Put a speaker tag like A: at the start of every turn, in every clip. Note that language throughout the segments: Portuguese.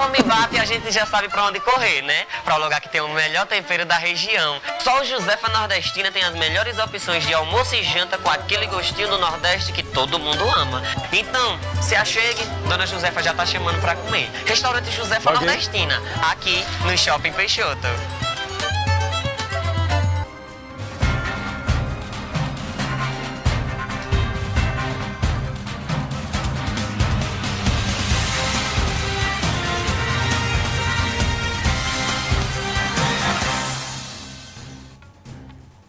A: fome bate, a gente já sabe pra onde correr, né? Pra o lugar que tem o melhor tempero da região. Só o Josefa Nordestina tem as melhores opções de almoço e janta com aquele gostinho do Nordeste que todo mundo ama. Então, se achegue, Dona Josefa já tá chamando pra comer. Restaurante Josefa Nordestina, aqui no Shopping Peixoto.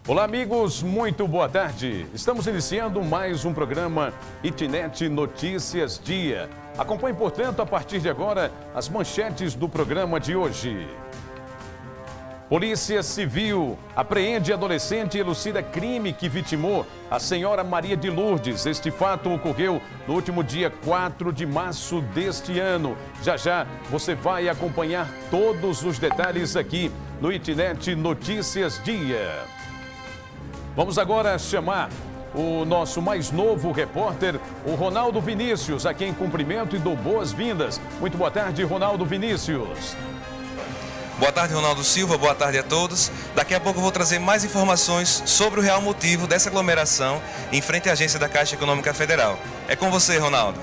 B: Olá, amigos, muito boa tarde. Estamos iniciando mais um programa Itnet Notícias Dia. Acompanhe, portanto, a partir de agora, as manchetes do programa de hoje. Polícia Civil apreende adolescente e elucida crime que vitimou a senhora Maria de Lourdes. Este fato ocorreu no último dia 4 de março deste ano. Já já você vai acompanhar todos os detalhes aqui no Itnet Notícias Dia. Vamos agora chamar o nosso mais novo repórter, o Ronaldo Vinícius, a quem cumprimento e dou boas-vindas. Muito boa tarde, Ronaldo Vinícius.
C: Boa tarde, Ronaldo Silva. Boa tarde a todos. Daqui a pouco eu vou trazer mais informações sobre o real motivo dessa aglomeração em frente à agência da Caixa Econômica Federal. É com você, Ronaldo.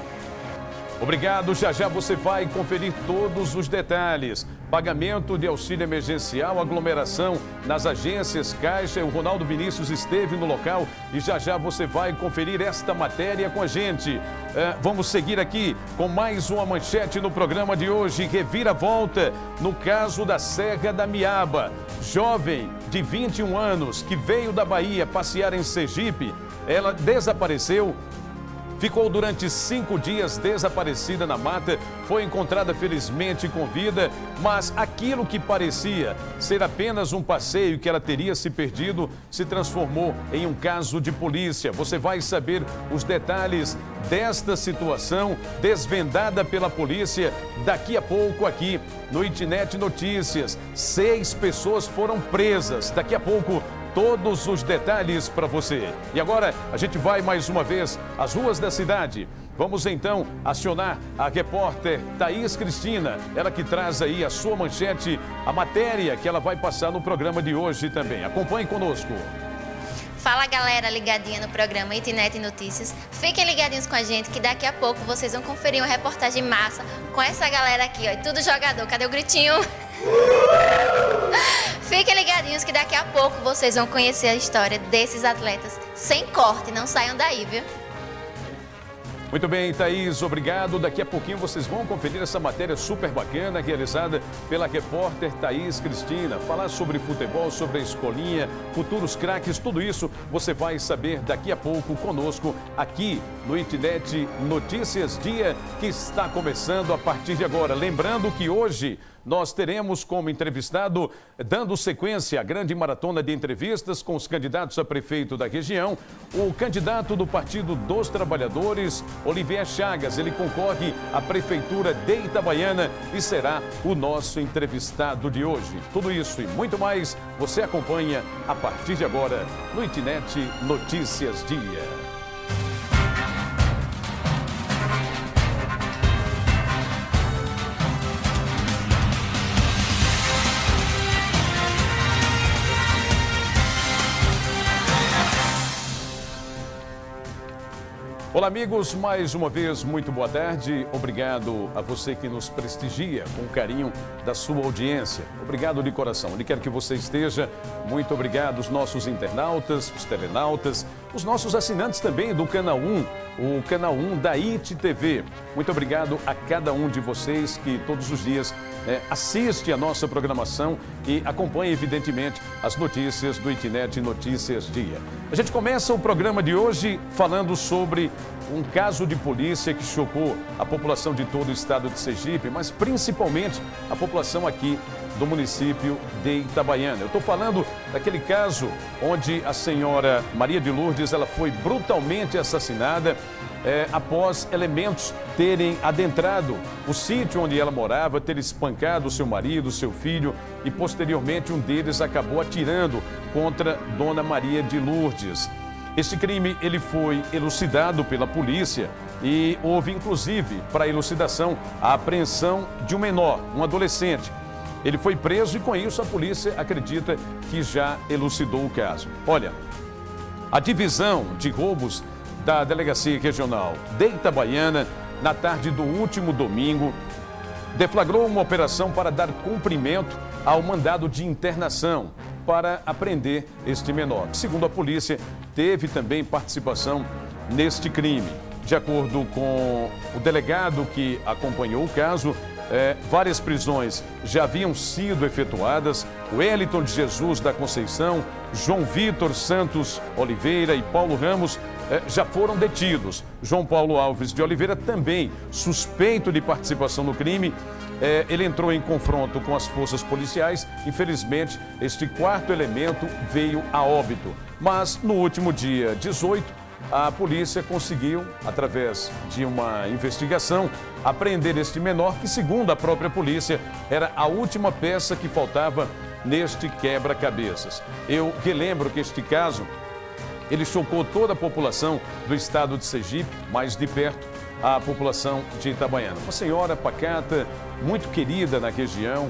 B: Obrigado. Já já você vai conferir todos os detalhes. Pagamento de auxílio emergencial, aglomeração nas agências Caixa. O Ronaldo Vinícius esteve no local e já já você vai conferir esta matéria com a gente. Vamos seguir aqui com mais uma manchete no programa de hoje. Reviravolta no caso da Serra da Miaba. Jovem de 21 anos que veio da Bahia passear em Sergipe, ela desapareceu. Ficou durante 5 dias desaparecida na mata, foi encontrada felizmente com vida, mas aquilo que parecia ser apenas um passeio que ela teria se perdido, se transformou em um caso de polícia. Você vai saber os detalhes desta situação desvendada pela polícia daqui a pouco aqui no Itnet Notícias. 6 pessoas foram presas. Daqui a pouco todos os detalhes para você. E agora a gente vai mais uma vez às ruas da cidade. Vamos então acionar a repórter Thaís Cristina, ela que traz aí a sua manchete, a matéria que ela vai passar no programa de hoje também. Acompanhe conosco.
D: Fala, galera ligadinha no programa Itnet Notícias. Fiquem ligadinhos com a gente que daqui a pouco vocês vão conferir uma reportagem massa com essa galera aqui, ó. Tudo jogador. Cadê o gritinho? Fiquem ligadinhos que daqui a pouco vocês vão conhecer a história desses atletas sem corte. Não saiam daí, viu?
B: Muito bem, Thaís, obrigado. Daqui a pouquinho vocês vão conferir essa matéria super bacana realizada pela repórter Thaís Cristina. Falar sobre futebol, sobre a escolinha, futuros craques, tudo isso você vai saber daqui a pouco conosco aqui no Itnet Notícias Dia, que está começando a partir de agora. Lembrando que hoje nós teremos como entrevistado, dando sequência à grande maratona de entrevistas com os candidatos a prefeito da região, o candidato do Partido dos Trabalhadores, Olivier Chagas. Ele concorre à Prefeitura de Itabaiana e será o nosso entrevistado de hoje. Tudo isso e muito mais você acompanha a partir de agora no Itnet Notícias Dia. Olá, amigos, mais uma vez, muito boa tarde. Obrigado a você que nos prestigia com o carinho da sua audiência. Obrigado de coração, onde quer que você esteja. Muito obrigado aos nossos internautas, os telenautas, os nossos assinantes também do Canal 1, o Canal 1 da IT TV. Muito obrigado a cada um de vocês que todos os dias assiste a nossa programação e acompanha, evidentemente, as notícias do Itnet Notícias Dia. A gente começa o programa de hoje falando sobre um caso de polícia que chocou a população de todo o estado de Sergipe, mas principalmente a população aqui do município de Itabaiana. Eu estou falando daquele caso onde a senhora Maria de Lourdes ela foi brutalmente assassinada após elementos terem adentrado o sítio onde ela morava, ter espancado o seu marido, seu filho e posteriormente um deles acabou atirando contra Dona Maria de Lourdes. Esse crime ele foi elucidado pela polícia e houve, inclusive, para elucidação, a apreensão de um menor, um adolescente. Ele foi preso e, com isso, a polícia acredita que já elucidou o caso. Olha, a divisão de roubos da Delegacia Regional de Itabaiana, na tarde do último domingo, deflagrou uma operação para dar cumprimento ao mandado de internação para apreender este menor, que, segundo a polícia, teve também participação neste crime. De acordo com o delegado que acompanhou o caso, várias prisões já haviam sido efetuadas. O Wellington de Jesus da Conceição, João Vitor Santos Oliveira e Paulo Ramos já foram detidos. João Paulo Alves de Oliveira também suspeito de participação no crime. Ele entrou em confronto com as forças policiais. Infelizmente, este quarto elemento veio a óbito. Mas no último dia 18, a polícia conseguiu, através de uma investigação, apreender este menor que, segundo a própria polícia, era a última peça que faltava neste quebra-cabeças. Eu relembro que este caso, ele chocou toda a população do estado de Sergipe, mais de perto a população de Itabaiana. Uma senhora pacata, muito querida na região,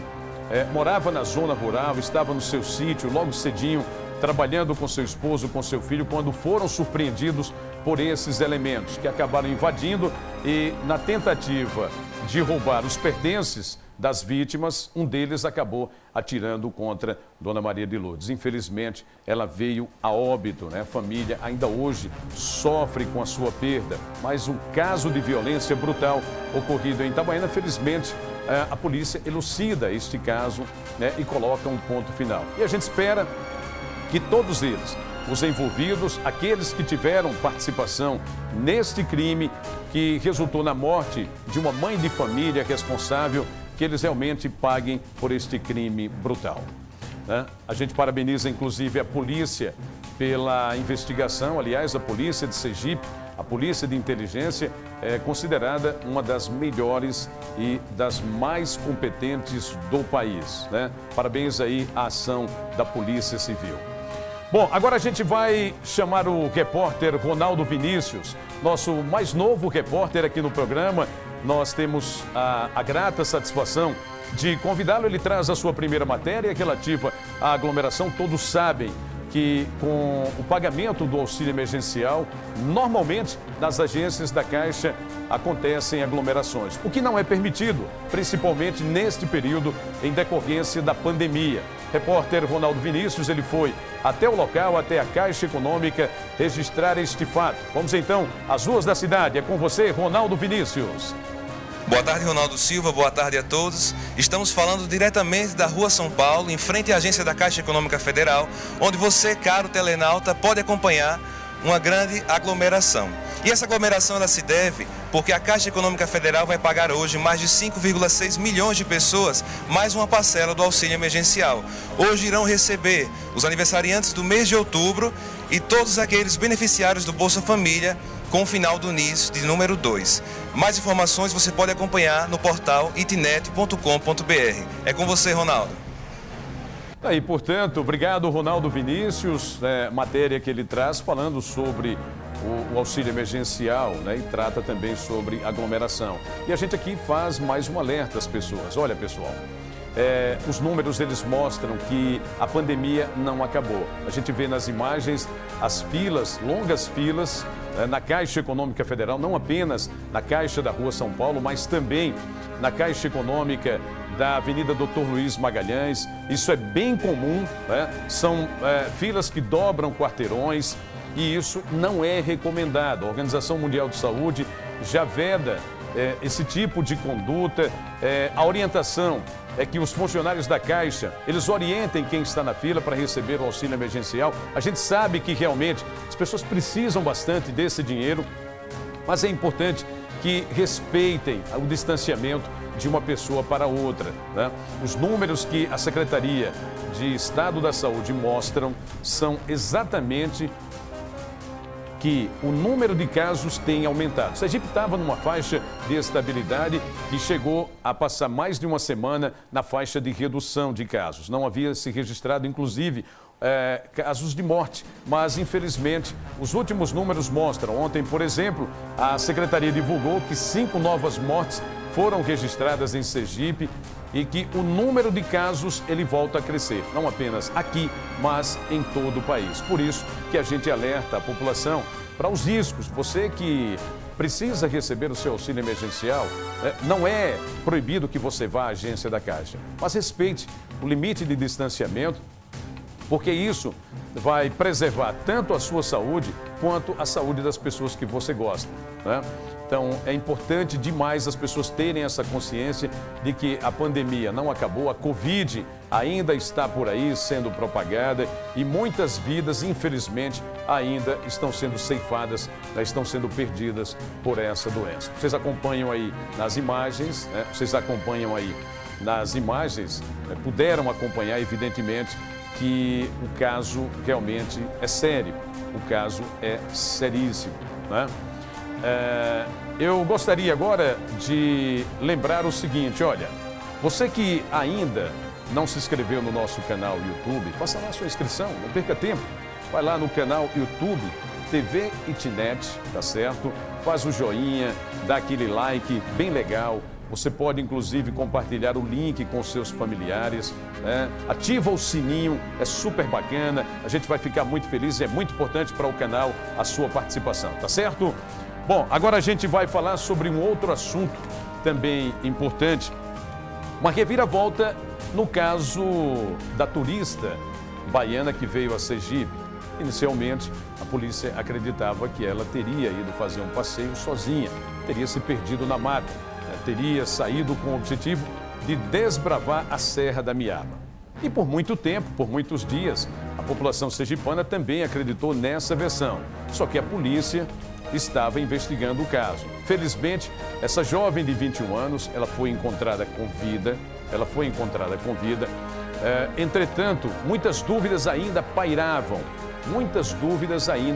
B: morava na zona rural, estava no seu sítio logo cedinho, trabalhando com seu esposo, com seu filho, quando foram surpreendidos por esses elementos que acabaram invadindo e, na tentativa de roubar os pertences das vítimas, um deles acabou atirando contra Dona Maria de Lourdes. Infelizmente, ela veio a óbito, né? A família ainda hoje sofre com a sua perda, mas um caso de violência brutal ocorrido em Itabaiana, felizmente, a polícia elucida este caso, né? E coloca um ponto final. E a gente espera que todos eles, os envolvidos, aqueles que tiveram participação neste crime que resultou na morte de uma mãe de família responsável, que eles realmente paguem por este crime brutal, né? A gente parabeniza, inclusive, a polícia pela investigação. Aliás, a polícia de Sergipe, a polícia de inteligência, é considerada uma das melhores e das mais competentes do país, né? Parabéns aí à ação da Polícia Civil. Bom, agora a gente vai chamar o repórter Ronaldo Vinícius, nosso mais novo repórter aqui no programa. Nós temos a grata satisfação de convidá-lo. Ele traz a sua primeira matéria relativa à aglomeração. Todos sabem que com o pagamento do auxílio emergencial, normalmente nas agências da Caixa acontecem aglomerações, o que não é permitido, principalmente neste período em decorrência da pandemia. Repórter Ronaldo Vinícius, ele foi até o local, até a Caixa Econômica, registrar este fato. Vamos então às ruas da cidade. É com você, Ronaldo Vinícius.
C: Boa tarde, Ronaldo Silva. Boa tarde a todos. Estamos falando diretamente da Rua São Paulo, em frente à agência da Caixa Econômica Federal, onde você, caro telenauta, pode acompanhar uma grande aglomeração. E essa aglomeração ela se deve porque a Caixa Econômica Federal vai pagar hoje mais de 5,6 milhões de pessoas, mais uma parcela do auxílio emergencial. Hoje irão receber os aniversariantes do mês de outubro e todos aqueles beneficiários do Bolsa Família com o final do NIS de número 2. Mais informações você pode acompanhar no portal itnet.com.br. É com você, Ronaldo.
B: Aí, portanto, obrigado, Ronaldo Vinícius, matéria que ele traz falando sobre o auxílio emergencial, né, e trata também sobre aglomeração. E a gente aqui faz mais um alerta às pessoas. Olha, pessoal, os números eles mostram que a pandemia não acabou. A gente vê nas imagens as filas, longas filas, na Caixa Econômica Federal, não apenas na Caixa da Rua São Paulo, mas também na Caixa Econômica da Avenida Dr. Luiz Magalhães. Isso é bem comum, né? São filas que dobram quarteirões e isso não é recomendado. A Organização Mundial de Saúde já veda esse tipo de conduta. A orientação é que os funcionários da Caixa, eles orientem quem está na fila para receber o auxílio emergencial. A gente sabe que realmente as pessoas precisam bastante desse dinheiro, mas é importante que respeitem o distanciamento de uma pessoa para outra, né? Os números que a Secretaria de Estado da Saúde mostram são exatamente que o número de casos tem aumentado. Sergipe estava numa faixa de estabilidade e chegou a passar mais de uma semana na faixa de redução de casos. Não havia se registrado, inclusive, casos de morte, mas infelizmente os últimos números mostram. Ontem, por exemplo, a Secretaria divulgou que 5 novas mortes foram registradas em Sergipe e que o número de casos ele volta a crescer, não apenas aqui, mas em todo o país. Por isso que a gente alerta a população para os riscos. Você que precisa receber o seu auxílio emergencial, não é proibido que você vá à agência da Caixa, mas respeite o limite de distanciamento, porque isso vai preservar tanto a sua saúde quanto a saúde das pessoas que você gosta, né? Então, é importante demais as pessoas terem essa consciência de que a pandemia não acabou, a Covid ainda está por aí sendo propagada e muitas vidas, infelizmente, ainda estão sendo ceifadas, estão sendo perdidas por essa doença. Vocês acompanham aí nas imagens, né? Puderam acompanhar, evidentemente, que o caso realmente é sério, o caso é seríssimo, né? Eu gostaria agora de lembrar o seguinte, olha, você que ainda não se inscreveu no nosso canal YouTube, faça lá a sua inscrição, não perca tempo. Vai lá no canal YouTube TV Itinet, tá certo? Faz o joinha, dá aquele like bem legal. Você pode, inclusive, compartilhar o link com seus familiares, né? Ativa o sininho, é super bacana. A gente vai ficar muito feliz, é muito importante para o canal a sua participação, tá certo? Bom, agora a gente vai falar sobre um outro assunto também importante. Uma reviravolta no caso da turista baiana que veio a Sergipe. Inicialmente, a polícia acreditava que ela teria ido fazer um passeio sozinha, teria se perdido na mata, teria saído com o objetivo de desbravar a Serra da Miaba. E por muito tempo, por muitos dias, a população sergipana também acreditou nessa versão. Só que a polícia estava investigando o caso. Felizmente, essa jovem de 21 anos, ela foi encontrada com vida. Entretanto, muitas dúvidas ainda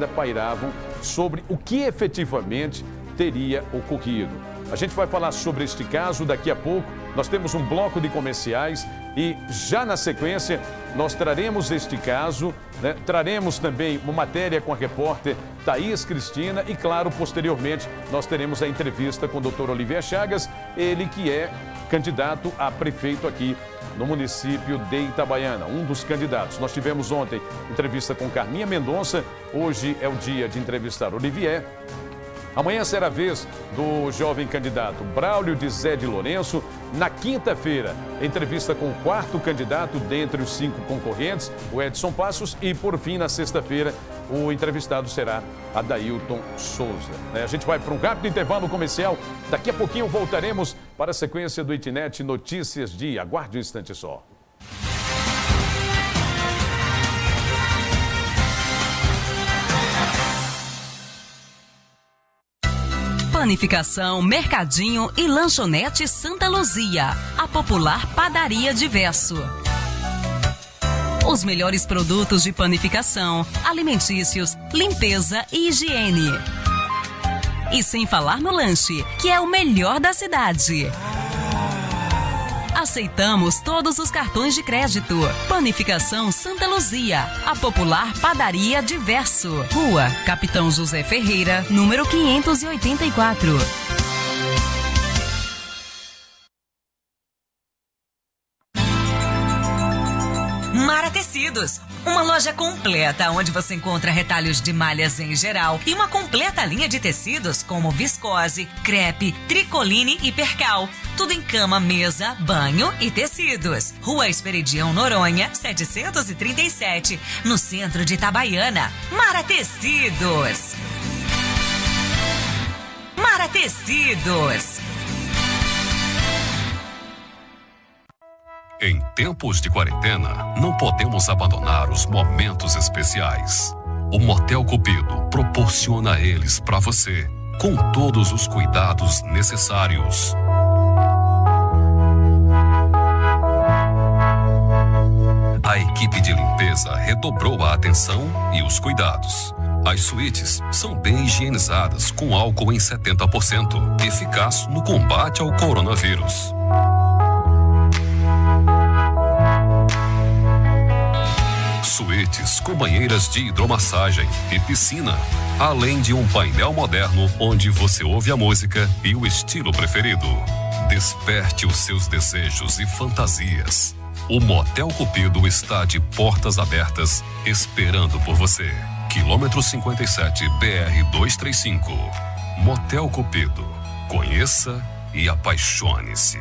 B: pairavam sobre o que efetivamente teria ocorrido. A gente vai falar sobre este caso daqui a pouco. Nós temos um bloco de comerciais e já na sequência nós traremos este caso, né? Traremos também uma matéria com a repórter Thaís Cristina e, claro, posteriormente nós teremos a entrevista com o Dr. Olivier Chagas, ele que é candidato a prefeito aqui no município de Itabaiana, um dos candidatos. Nós tivemos ontem entrevista com Carminha Mendonça, hoje é o dia de entrevistar Olivier. Amanhã será a vez do jovem candidato Braulio de Zé de Lourenço. Na quinta-feira, entrevista com o 4º candidato dentre os 5 concorrentes, o Edson Passos. E, por fim, na sexta-feira, o entrevistado será Adailton Souza. A gente vai para um rápido intervalo comercial. Daqui a pouquinho voltaremos para a sequência do Itinet Notícias Dia. Aguarde um instante só.
E: Panificação, Mercadinho e Lanchonete Santa Luzia, a popular padaria de Verso. Os melhores produtos de panificação, alimentícios, limpeza e higiene. E sem falar no lanche, que é o melhor da cidade. Aceitamos todos os cartões de crédito. Panificação Santa Luzia, a popular padaria de Verso. Rua Capitão José Ferreira, número 584. Mara Tecidos, uma loja completa onde você encontra retalhos de malhas em geral e uma completa linha de tecidos como viscose, crepe, tricoline e percal. Tudo em cama, mesa, banho e tecidos. Rua Esperidião Noronha, 737, no centro de Itabaiana. Mara Tecidos. Mara Tecidos.
F: Em tempos de quarentena, não podemos abandonar os momentos especiais. O Motel Cupido proporciona eles para você, com todos os cuidados necessários. A equipe de limpeza redobrou a atenção e os cuidados. As suítes são bem higienizadas com álcool em 70%, eficaz no combate ao coronavírus. Suítes com banheiras de hidromassagem e piscina, além de um painel moderno onde você ouve a música e o estilo preferido. Desperte os seus desejos e fantasias. O Motel Cupido está de portas abertas, esperando por você. Quilômetro 57, BR 235. Motel Cupido. Conheça e apaixone-se.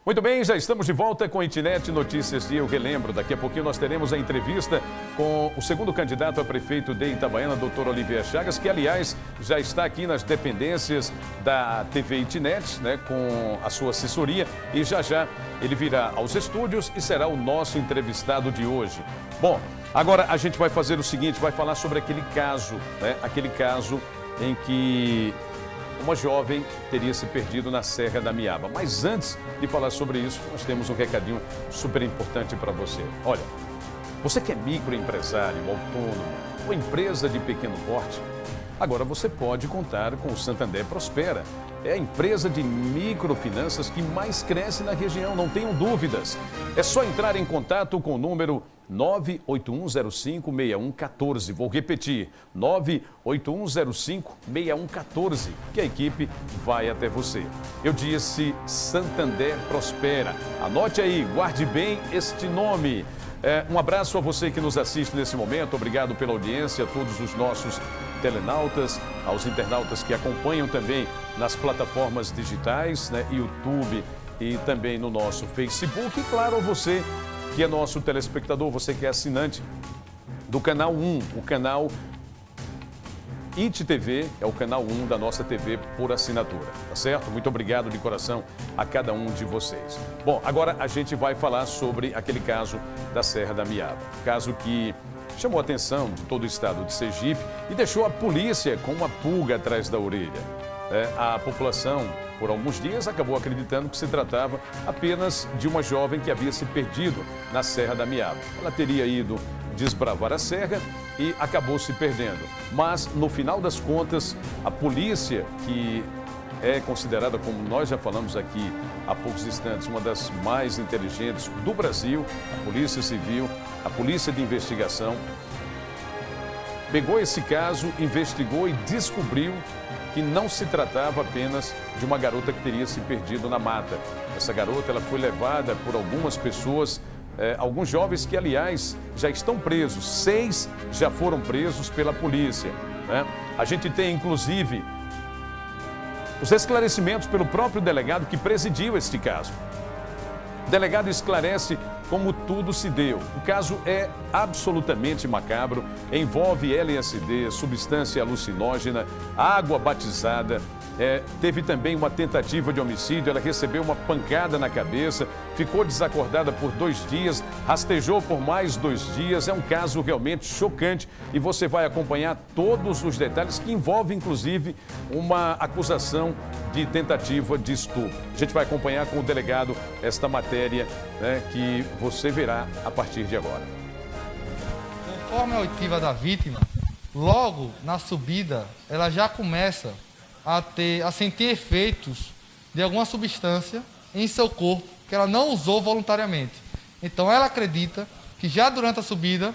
B: Muito bem, já estamos de volta com a Itinete Notícias Dia. Eu relembro, daqui a pouquinho nós teremos a entrevista com o segundo candidato a prefeito de Itabaiana, doutor Olivier Chagas, que, aliás, já está aqui nas dependências da TV Itinete, né, com a sua assessoria, e já ele virá aos estúdios e será o nosso entrevistado de hoje. Bom, agora a gente vai fazer o seguinte, vai falar sobre aquele caso, né, aquele caso em que uma jovem teria se perdido na Serra da Miaba. Mas antes de falar sobre isso, nós temos um recadinho super importante para você. Olha, você que é microempresário, autônomo ou empresa de pequeno porte, agora você pode contar com o Santander Prospera. É a empresa de microfinanças que mais cresce na região, não tenham dúvidas. É só entrar em contato com o número 981056114. Vou repetir, 981056114, que a equipe vai até você. Eu disse Santander Prospera. Anote aí, guarde bem este nome. Um abraço a você que nos assiste nesse momento. Obrigado pela audiência, a todos os nossos telenautas, aos internautas que acompanham também nas plataformas digitais, né, YouTube e também no nosso Facebook. E claro, você que é nosso telespectador, você que é assinante do canal 1, o canal ITTV, é o canal 1 da nossa TV por assinatura, tá certo? Muito obrigado de coração a cada um de vocês. Bom, agora a gente vai falar sobre aquele caso da Serra da Miaba, caso que chamou a atenção de todo o estado de Sergipe e deixou a polícia com uma pulga atrás da orelha. A população, por alguns dias, acabou acreditando que se tratava apenas de uma jovem que havia se perdido na Serra da Miaba. Ela teria ido desbravar a serra e acabou se perdendo. Mas, no final das contas, a polícia, que é considerada, como nós já falamos aqui há poucos instantes, uma das mais inteligentes do Brasil, a Polícia Civil, a Polícia de Investigação, pegou esse caso, investigou e descobriu que não se tratava apenas de uma garota que teria se perdido na mata. Essa garota, ela foi levada por algumas pessoas, alguns jovens que, aliás, já estão presos. 6 já foram presos pela polícia, né? A gente tem, inclusive, os esclarecimentos pelo próprio delegado que presidiu este caso. O delegado esclarece como tudo se deu. O caso é absolutamente macabro, envolve LSD, substância alucinógena, água batizada, teve também uma tentativa de homicídio, ela recebeu uma pancada na cabeça, ficou desacordada por 2 dias, rastejou por mais 2 dias, é um caso realmente chocante e você vai acompanhar todos os detalhes que envolvem, inclusive, uma acusação de tentativa de estupro. A gente vai acompanhar com o delegado esta matéria, né, que você verá a partir de agora.
G: Conforme a oitiva da vítima, logo na subida, ela já começa a sentir efeitos de alguma substância em seu corpo que ela não usou voluntariamente. Então ela acredita que já durante a subida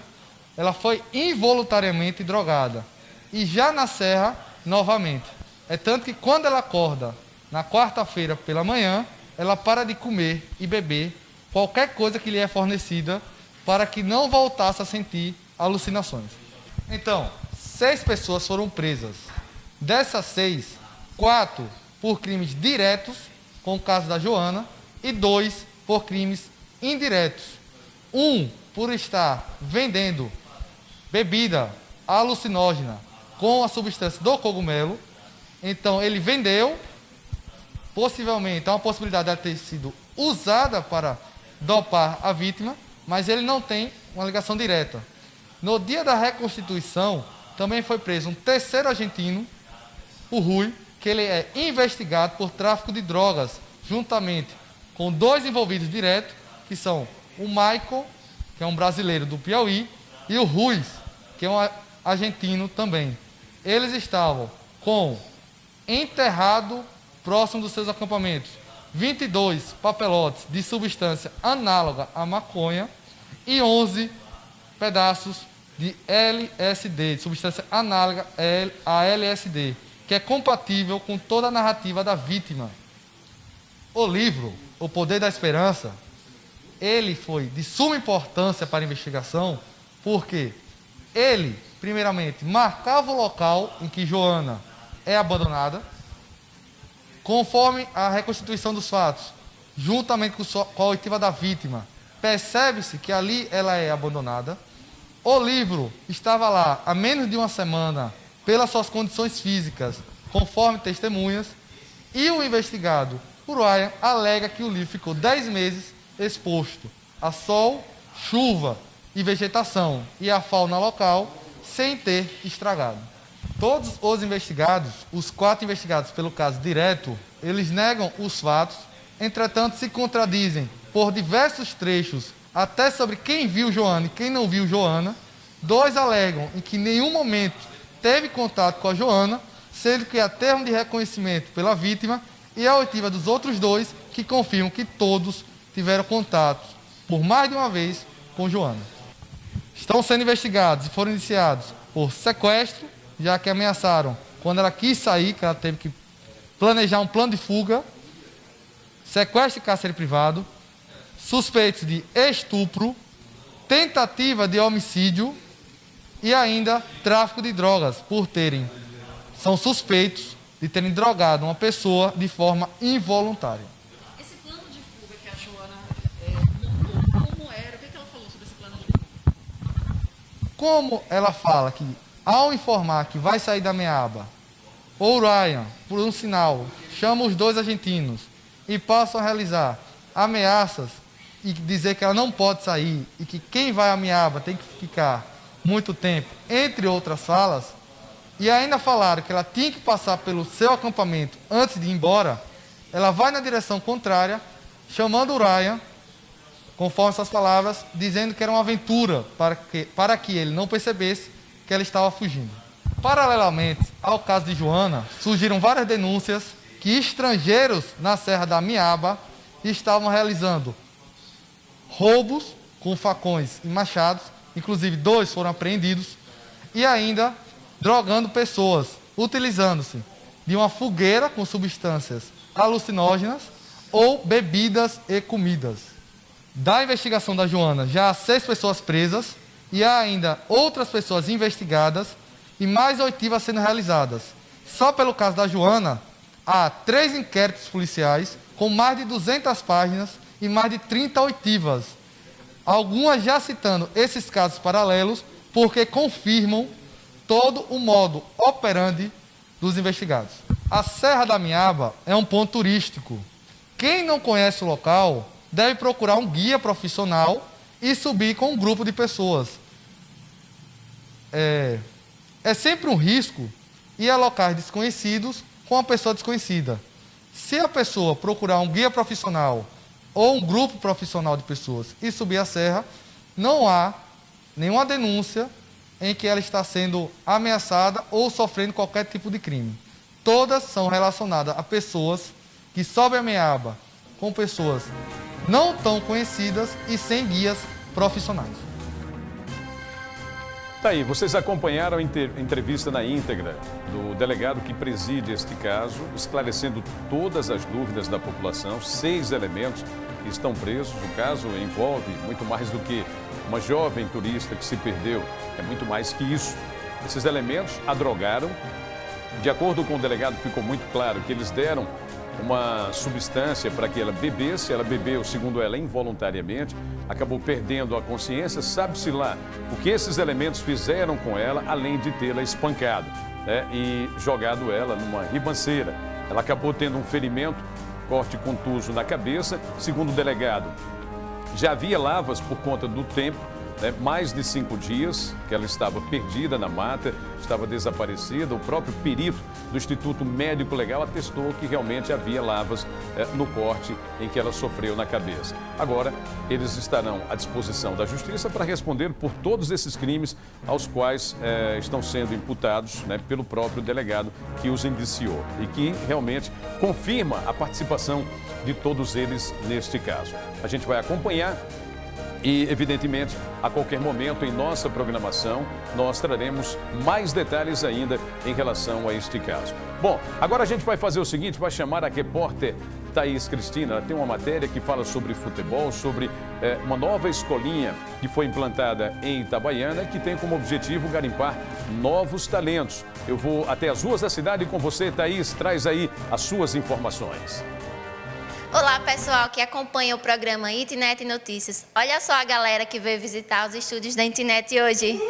G: ela foi involuntariamente drogada. E já na serra, novamente. É tanto que quando ela acorda na quarta-feira pela manhã, ela para de comer e beber qualquer coisa que lhe é fornecida para que não voltasse a sentir alucinações. Então, 6 pessoas foram presas. Dessas 6, 4 por crimes diretos, com o caso da Joana, e 2 por crimes indiretos. 1 por estar vendendo bebida alucinógena com a substância do cogumelo. Então, ele vendeu, possivelmente, há uma possibilidade de ter sido usada para dopar a vítima, mas ele não tem uma ligação direta. No dia da reconstituição, também foi preso um terceiro argentino, o Rui, que ele é investigado por tráfico de drogas, juntamente com 2 envolvidos diretos, que são o Michael, que é um brasileiro do Piauí, e o Ruiz, que é um argentino também. Eles estavam com enterrado próximo dos seus acampamentos 22 papelotes de substância análoga à maconha e 11 pedaços de LSD, de substância análoga a LSD, que é compatível com toda a narrativa da vítima. O livro, O Poder da Esperança, ele foi de suma importância para a investigação, porque ele, primeiramente, marcava o local em que Joana é abandonada, conforme a reconstituição dos fatos, juntamente com a oitiva da vítima, percebe-se que ali ela é abandonada. O livro estava lá há menos de uma semana, pelas suas condições físicas, conforme testemunhas, e o investigado, o Ryan, alega que o livro ficou 10 meses exposto a sol, chuva e vegetação e a fauna local, sem ter estragado. Todos os investigados, os 4 investigados pelo caso direto, eles negam os fatos, entretanto se contradizem por diversos trechos, até sobre quem viu Joana e quem não viu Joana. 2 alegam em que em nenhum momento teve contato com a Joana, sendo que há termo de reconhecimento pela vítima, e a oitiva dos outros 2 que confirmam que todos tiveram contato, por mais de uma vez, com Joana. Estão sendo investigados e foram iniciados por sequestro, já que ameaçaram quando ela quis sair, que ela teve que planejar um plano de fuga, sequestro e cárcere privado, suspeitos de estupro, tentativa de homicídio e ainda tráfico de drogas, são suspeitos de terem drogado uma pessoa de forma involuntária.
H: Esse plano de fuga que a Joana montou, como era? O que ela falou sobre esse plano de fuga?
G: Como ela fala que, ao informar que vai sair da Meaba, o Ryan, por um sinal, chama os 2 argentinos e passam a realizar ameaças e dizer que ela não pode sair e que quem vai à Meaba tem que ficar muito tempo, entre outras falas, e ainda falaram que ela tinha que passar pelo seu acampamento antes de ir embora, ela vai na direção contrária, chamando o Ryan, conforme essas palavras, dizendo que era uma aventura para que ele não percebesse que ela estava fugindo. Paralelamente ao caso de Joana, surgiram várias denúncias que estrangeiros na Serra da Miaba estavam realizando roubos com facões e machados, inclusive 2 foram apreendidos, e ainda drogando pessoas, utilizando-se de uma fogueira com substâncias alucinógenas ou bebidas e comidas. Da investigação da Joana, já há 6 pessoas presas e há ainda outras pessoas investigadas e mais oitivas sendo realizadas. Só pelo caso da Joana, há 3 inquéritos policiais com mais de 200 páginas e mais de 30 oitivas. Algumas já citando esses casos paralelos porque confirmam todo o modo operandi dos investigados. A Serra da Miaba é um ponto turístico. Quem não conhece o local deve procurar um guia profissional e subir com um grupo de pessoas. É sempre um risco ir a locais desconhecidos com uma pessoa desconhecida. Se a pessoa procurar um guia profissional ou um grupo profissional de pessoas e subir a serra, não há nenhuma denúncia em que ela está sendo ameaçada ou sofrendo qualquer tipo de crime. Todas são relacionadas a pessoas que sobem a Meaba com pessoas não tão conhecidas e sem guias profissionais.
B: Tá aí, vocês acompanharam a entrevista na íntegra do delegado que preside este caso, esclarecendo todas as dúvidas da população. 6 elementos que estão presos. O caso envolve muito mais do que uma jovem turista que se perdeu. É muito mais que isso. Esses elementos a drogaram. De acordo com o delegado, ficou muito claro que eles deram uma substância para que ela bebesse. Ela bebeu, segundo ela, involuntariamente, acabou perdendo a consciência. Sabe-se lá o que esses elementos fizeram com ela, além de tê-la espancado, né, e jogado ela numa ribanceira. Ela acabou tendo um ferimento, corte contuso na cabeça. Segundo o delegado, já havia lavas por conta do tempo né, mais de 5 dias que ela estava perdida na mata, estava desaparecida. O próprio perito do Instituto Médico Legal atestou que realmente havia lavas no corte em que ela sofreu na cabeça. Agora, eles estarão à disposição da Justiça para responder por todos esses crimes aos quais estão sendo imputados, né, pelo próprio delegado que os indiciou e que realmente confirma a participação de todos eles neste caso. A gente vai acompanhar e, evidentemente, a qualquer momento em nossa programação, nós traremos mais detalhes ainda em relação a este caso. Bom, agora a gente vai fazer o seguinte, vai chamar a repórter Thaís Cristina. Ela tem uma matéria que fala sobre futebol, sobre uma nova escolinha que foi implantada em Itabaiana, que tem como objetivo garimpar novos talentos. Eu vou até as ruas da cidade com você, Thaís, traz aí as suas informações.
D: Olá, pessoal que acompanha o programa Itnet Notícias. Olha só a galera que veio visitar os estúdios da Itnet hoje.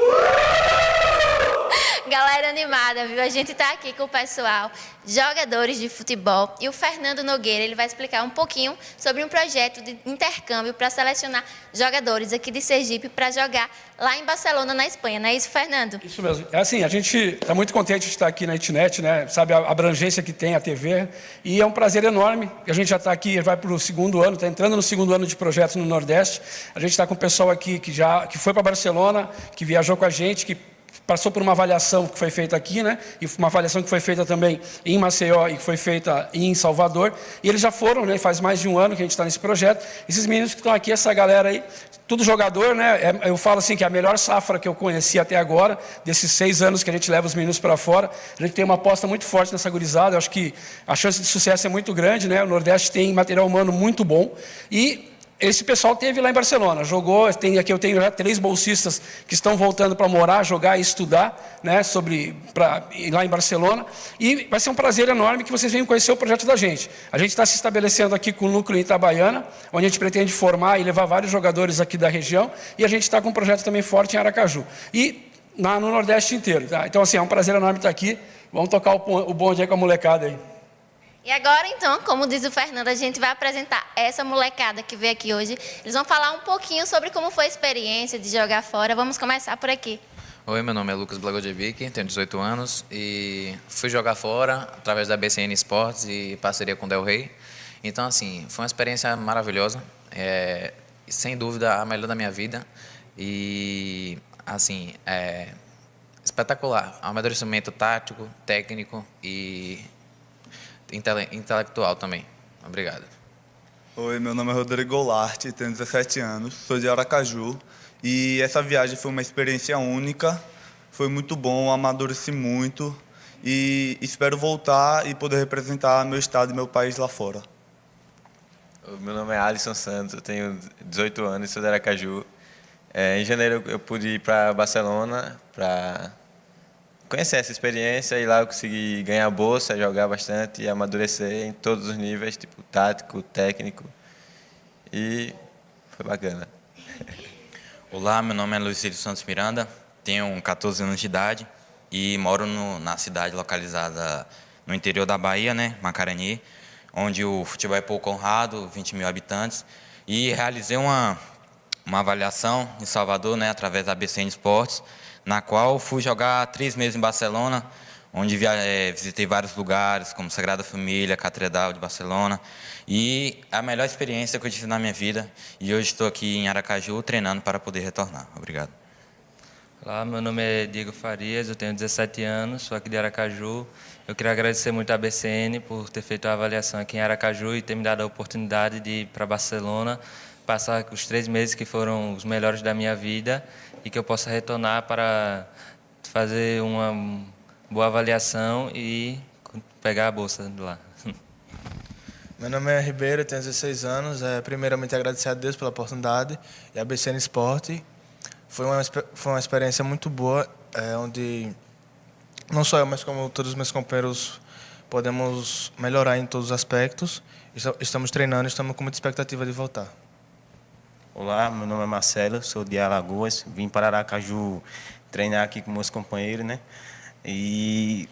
D: Galera animada, viu? A gente tá aqui com o pessoal, jogadores de futebol, e o Fernando Nogueira, ele vai explicar um pouquinho sobre um projeto de intercâmbio para selecionar jogadores aqui de Sergipe para jogar lá em Barcelona, na Espanha. Não é isso, Fernando?
I: Isso mesmo. É assim, a gente está muito contente de estar aqui na Itnet, né? Sabe a abrangência que tem a TV, e é um prazer enorme. A gente já está aqui, vai para o 2º ano, está entrando no 2º ano de projeto no Nordeste. A gente está com o pessoal aqui que foi para Barcelona, que viajou com a gente, que passou por uma avaliação que foi feita aqui, né? E uma avaliação que foi feita também em Maceió e que foi feita em Salvador. E eles já foram, né? Faz mais de um ano que a gente está nesse projeto. Esses meninos que estão aqui, essa galera aí, tudo jogador, né? Eu falo assim que é a melhor safra que eu conheci até agora, desses 6 anos que a gente leva os meninos para fora. A gente tem uma aposta muito forte nessa gurizada. Eu acho que a chance de sucesso é muito grande, né? O Nordeste tem material humano muito bom. E esse pessoal teve lá em Barcelona, jogou, eu tenho já 3 bolsistas que estão voltando para morar, jogar e estudar, né, lá em Barcelona, e vai ser um prazer enorme que vocês venham conhecer o projeto da gente. A gente está se estabelecendo aqui com o núcleo em Itabaiana, onde a gente pretende formar e levar vários jogadores aqui da região, e a gente está com um projeto também forte em Aracaju, e no Nordeste inteiro. Tá? Então, assim, é um prazer enorme estar aqui, vamos tocar o bonde aí com a molecada aí.
D: E agora, então, como diz o Fernando, a gente vai apresentar essa molecada que veio aqui hoje. Eles vão falar um pouquinho sobre como foi a experiência de jogar fora. Vamos começar por aqui.
J: Oi, meu nome é Lucas Blagojevic, tenho 18 anos e fui jogar fora através da BCN Esportes e parceria com o Del Rey. Então, assim, foi uma experiência maravilhosa, sem dúvida a melhor da minha vida e, assim, espetacular. Amadurecimento tático, técnico e intelectual também. Obrigado.
K: Oi, meu nome é Rodrigo Goulart, tenho 17 anos, sou de Aracaju e essa viagem foi uma experiência única, foi muito bom, amadureci muito e espero voltar e poder representar meu estado e meu país lá fora.
L: Meu nome é Alisson Santos, eu tenho 18 anos, sou de Aracaju. Em janeiro eu pude ir para Barcelona para conhecer essa experiência e lá eu consegui ganhar bolsa, jogar bastante e amadurecer em todos os níveis, tipo tático, técnico, e foi bacana.
M: Olá, meu nome é Luiz Cílio Santos Miranda, tenho 14 anos de idade e moro na cidade localizada no interior da Bahia, né, Macarani, onde o futebol é pouco honrado, 20 mil habitantes, e realizei uma avaliação em Salvador, né, através da BCN Esportes, na qual fui jogar 3 meses em Barcelona, onde visitei vários lugares, como Sagrada Família, Catedral de Barcelona, e a melhor experiência que eu tive na minha vida, e hoje estou aqui em Aracaju treinando para poder retornar. Obrigado.
N: Olá, meu nome é Diego Farias, eu tenho 17 anos, sou aqui de Aracaju. Eu queria agradecer muito à BCN por ter feito a avaliação aqui em Aracaju e ter me dado a oportunidade de ir para Barcelona, passar os 3 meses que foram os melhores da minha vida e que eu possa retornar para fazer uma boa avaliação e pegar a bolsa de lá.
O: Meu nome é Ribeiro, tenho 16 anos. Primeiramente, agradecer a Deus pela oportunidade e a BCN Esporte. Foi uma experiência muito boa, onde não só eu, mas como todos os meus companheiros podemos melhorar em todos os aspectos. Estamos treinando, estamos com muita expectativa de voltar.
P: Olá, meu nome é Marcelo, sou de Alagoas, vim para Aracaju treinar aqui com meus companheiros, né? E...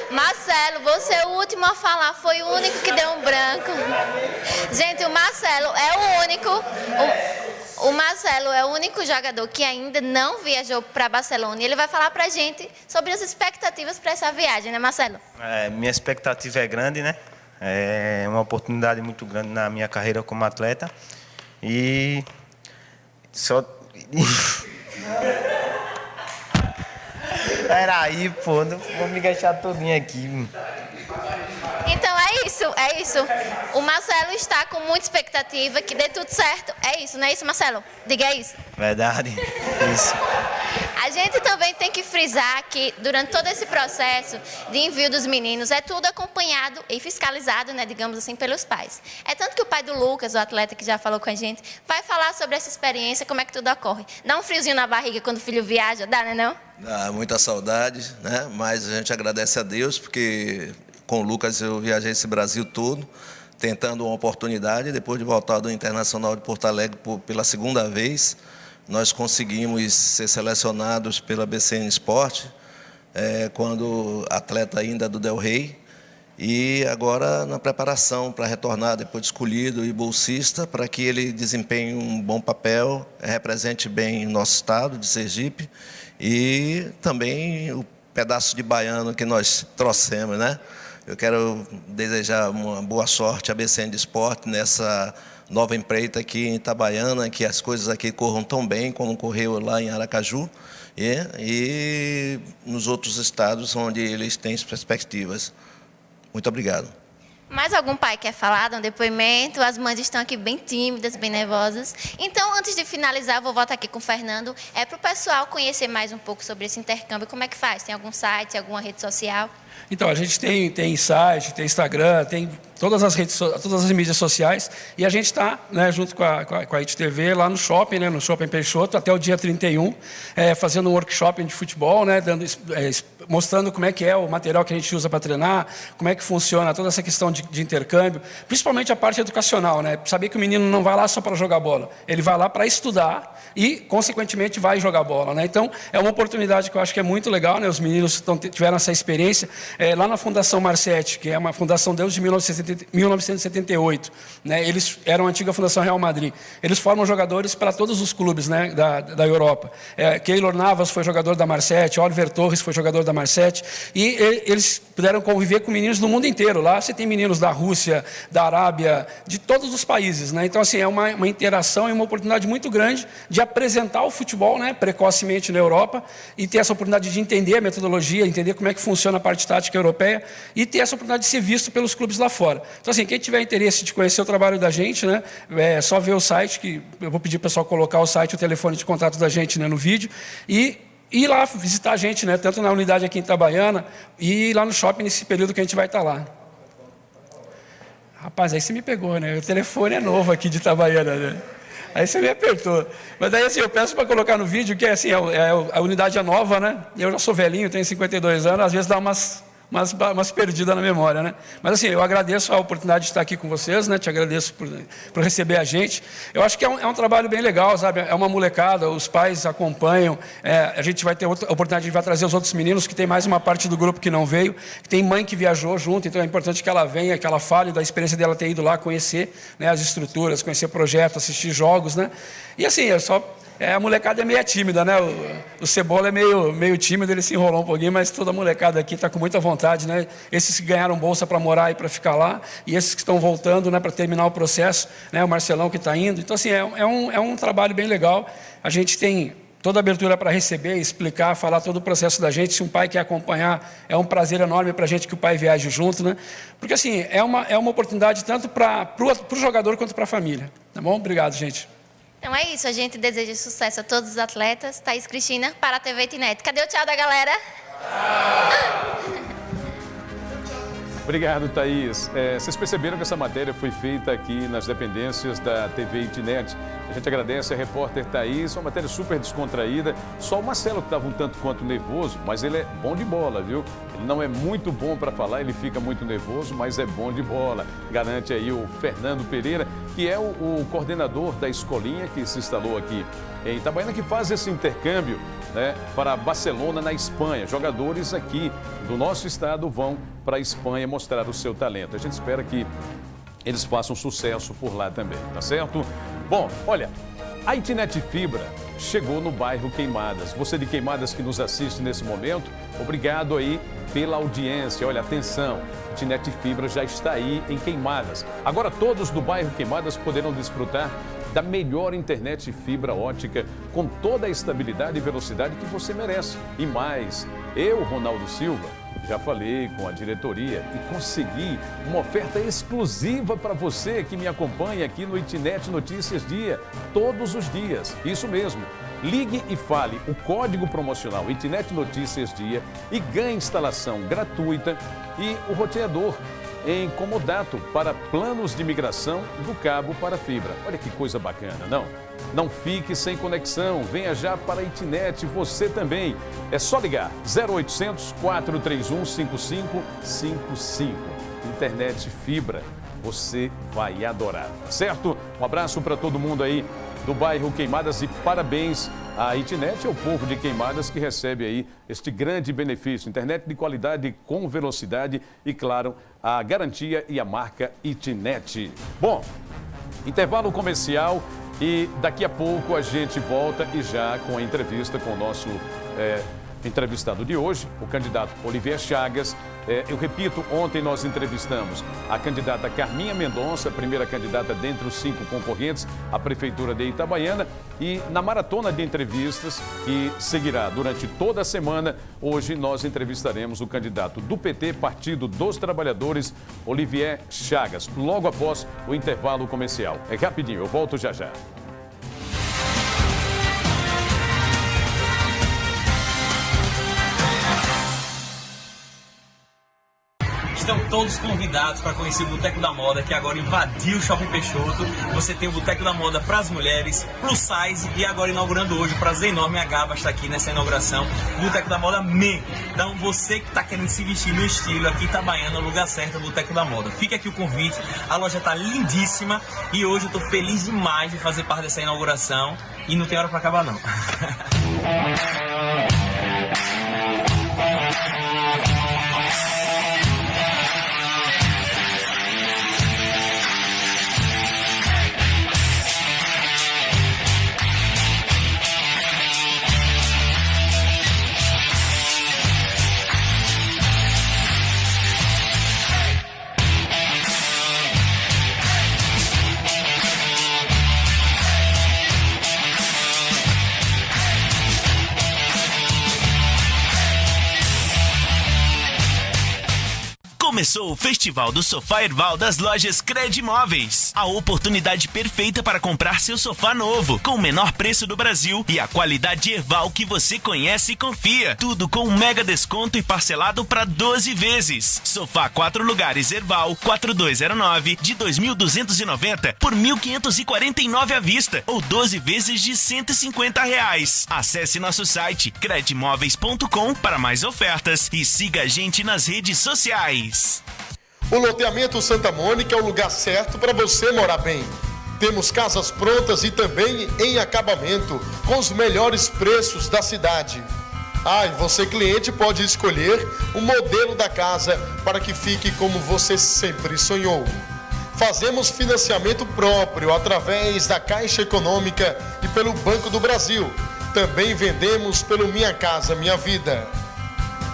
D: Marcelo, você é o último a falar foi o único que deu um branco. Gente, o Marcelo é o único... O Marcelo é o único jogador que ainda não viajou para Barcelona. E ele vai falar para a gente sobre as expectativas para essa viagem, né, Marcelo?
P: Minha expectativa é grande, né? É uma oportunidade muito grande na minha carreira como atleta. E só... Peraí, pô, não vou me gastar todinho aqui.
D: Então é isso. O Marcelo está com muita expectativa que dê tudo certo. É isso, não é isso, Marcelo? Diga isso.
P: Verdade, isso.
D: A gente também tem que frisar que durante todo esse processo de envio dos meninos é tudo acompanhado e fiscalizado, né, digamos assim, pelos pais. É tanto que o pai do Lucas, o atleta que já falou com a gente, vai falar sobre essa experiência, como é que tudo ocorre. Dá um friozinho na barriga quando o filho viaja, dá, né não?
Q: Dá muita saudade, né? Mas a gente agradece a Deus porque com o Lucas eu viajei esse Brasil todo, tentando uma oportunidade. Depois de voltar do Internacional de Porto Alegre pela segunda vez, nós conseguimos ser selecionados pela BCN Sport, quando atleta ainda do Del Rey, e agora na preparação para retornar, depois de escolhido e bolsista, para que ele desempenhe um bom papel, represente bem o nosso estado de Sergipe e também o pedaço de baiano que nós trouxemos, né? Eu quero desejar uma boa sorte à BCN de Esporte nessa nova empreita aqui em Itabaiana, que as coisas aqui corram tão bem como correu lá em Aracaju e nos outros estados onde eles têm perspectivas. Muito obrigado.
D: Mais algum pai quer falar, dar um depoimento? As mães estão aqui bem tímidas, bem nervosas. Então, antes de finalizar, eu vou voltar aqui com o Fernando. Para o pessoal conhecer mais um pouco sobre esse intercâmbio, como é que faz? Tem algum site, alguma rede social?
I: Então, a gente tem site, tem Instagram, tem todas as mídias sociais, e a gente está, né, junto com a ITTV lá no shopping, né, no Shopping Peixoto, até o dia 31, fazendo um workshop de futebol, né, mostrando como é que é o material que a gente usa para treinar, como é que funciona toda essa questão de intercâmbio, principalmente a parte educacional, né, saber que o menino não vai lá só para jogar bola, ele vai lá para estudar e, consequentemente, vai jogar bola, né? Então, é uma oportunidade que eu acho que é muito legal, né? Os meninos tiveram essa experiência lá na Fundação Marsetti, que é uma fundação desde 1978, né? Eles eram a antiga Fundação Real Madrid. Eles formam jogadores para todos os clubes, né, da Europa. Keylor Navas foi jogador da Marsetti, Oliver Torres foi jogador da Marsetti, e eles puderam conviver com meninos do mundo inteiro. Lá você tem meninos da Rússia, da Arábia, de todos os países, né? Então, assim, é uma interação e uma oportunidade muito grande de apresentar o futebol, né, precocemente na Europa e ter essa oportunidade de entender a metodologia, entender como é que funciona a parte tática europeia e ter essa oportunidade de ser visto pelos clubes lá fora. Então, assim, quem tiver interesse de conhecer o trabalho da gente, né, é só ver o site, que eu vou pedir para o pessoal colocar o site, o telefone de contato da gente, né, no vídeo, e ir lá visitar a gente, né, tanto na unidade aqui em Itabaiana e lá no shopping nesse período que a gente vai estar lá. Rapaz, aí você me pegou, né? O telefone é novo aqui de Itabaiana, né? Aí você me apertou. Mas daí, assim, eu peço para colocar no vídeo que, assim, a unidade é nova, né? Eu já sou velhinho, tenho 52 anos, às vezes dá umas perdidas na memória, né? Mas, assim, eu agradeço a oportunidade de estar aqui com vocês, né? Te agradeço por receber a gente. Eu acho que é um trabalho bem legal, sabe? É uma molecada, os pais acompanham. A gente vai ter outra oportunidade, a gente vai trazer os outros meninos, que tem mais uma parte do grupo que não veio, que tem mãe que viajou junto, então é importante que ela venha, que ela fale da experiência dela ter ido lá conhecer, né, as estruturas, conhecer projetos, assistir jogos, né? E, assim, a molecada é meio tímida, né? O Cebola é meio tímido, ele se enrolou um pouquinho, mas toda a molecada aqui está com muita vontade, né? Esses que ganharam bolsa para morar e para ficar lá, e esses que estão voltando, né, para terminar o processo, né? O Marcelão que está indo. Então, assim, é um trabalho bem legal. A gente tem toda a abertura para receber, explicar, falar todo o processo da gente. Se um pai quer acompanhar, é um prazer enorme para a gente que o pai viaje junto, né? Porque, assim, é uma oportunidade tanto para o jogador quanto para a família. Tá bom? Obrigado, gente.
D: Então é isso, a gente deseja sucesso a todos os atletas. Thaís Cristina, para a TV Itinet. Cadê o tchau da galera?
B: Obrigado, Thaís. Vocês perceberam que essa matéria foi feita aqui nas dependências da TV Itinet. A gente agradece a repórter Thaís, uma matéria super descontraída. Só o Marcelo que estava um tanto quanto nervoso, mas ele é bom de bola, viu? Ele não é muito bom para falar, ele fica muito nervoso, mas é bom de bola. Garante aí o Fernando Pereira, que é o coordenador da escolinha que se instalou aqui em Itabaiana, que faz esse intercâmbio né, para Barcelona, na Espanha. Jogadores aqui do nosso estado vão para a Espanha mostrar o seu talento. A gente espera que eles façam sucesso por lá também, tá certo? Bom, olha, a Itnet Fibra chegou no bairro Queimadas. Você de Queimadas que nos assiste nesse momento, obrigado aí pela audiência. Olha, atenção, a Itnet Fibra já está aí em Queimadas. Agora todos do bairro Queimadas poderão desfrutar da melhor internet fibra ótica com toda a estabilidade e velocidade que você merece. E mais, eu, Ronaldo Silva, já falei com a diretoria e consegui uma oferta exclusiva para você que me acompanha aqui no Itnet Notícias Dia, todos os dias. Isso mesmo. Ligue e fale o código promocional Itnet Notícias Dia e ganhe instalação gratuita e o roteador em comodato para planos de migração do cabo para fibra. Olha que coisa bacana, não? Não fique sem conexão, venha já para a Itnet, você também. É só ligar 0800 431 5555. Internet fibra, você vai adorar, tá certo? Um abraço para todo mundo aí do bairro Queimadas e parabéns à Itnet e ao povo de Queimadas que recebe aí este grande benefício. Internet de qualidade com velocidade e, claro, a garantia e a marca Itnet. Bom, intervalo comercial e daqui a pouco a gente volta e já com a entrevista com o nosso entrevistado de hoje, o candidato Olivier Chagas. Eu repito, ontem nós entrevistamos a candidata Carminha Mendonça, primeira candidata dentre os 5 concorrentes à Prefeitura de Itabaiana. E na maratona de entrevistas, que seguirá durante toda a semana, hoje nós entrevistaremos o candidato do PT, Partido dos Trabalhadores, Olivier Chagas, logo após o intervalo comercial. É rapidinho, eu volto já já.
R: Estão todos convidados para conhecer o Boteco da Moda, que agora invadiu o Shopping Peixoto. Você tem o Boteco da Moda para as mulheres, plus size, e agora inaugurando hoje, prazer enorme, a Gaba está aqui nessa inauguração, Boteco da Moda Men. Então você que está querendo se vestir no estilo aqui em Itabaiana, no lugar certo é o Boteco da Moda. Fica aqui o convite, a loja está lindíssima e hoje eu estou feliz demais de fazer parte dessa inauguração e não tem hora para acabar não.
S: Começou o Festival do Sofá Erval das lojas Credimóveis. A oportunidade perfeita para comprar seu sofá novo, com o menor preço do Brasil e a qualidade Erval que você conhece e confia. Tudo com um mega desconto e parcelado para 12 vezes. Sofá 4 lugares Erval 4209 de 2.290 por 1.549 à vista ou 12 vezes de R$150. Acesse nosso site credimóveis.com para mais ofertas e siga a gente nas redes sociais.
T: O loteamento Santa Mônica é o lugar certo para você morar bem. Temos casas prontas e também em acabamento, com os melhores preços da cidade. E você, cliente, pode escolher o modelo da casa para que fique como você sempre sonhou. Fazemos financiamento próprio através da Caixa Econômica e pelo Banco do Brasil. Também vendemos pelo Minha Casa Minha Vida.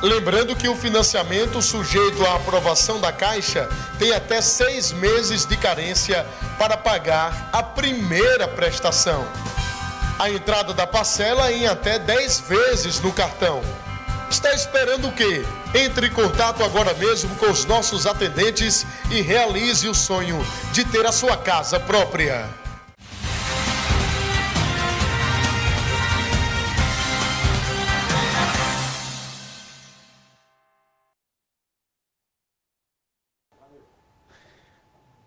T: Lembrando que o financiamento sujeito à aprovação da Caixa tem até 6 meses de carência para pagar a primeira prestação. A entrada da parcela em até 10 vezes no cartão. Está esperando o quê? Entre em contato agora mesmo com os nossos atendentes e realize o sonho de ter a sua casa própria.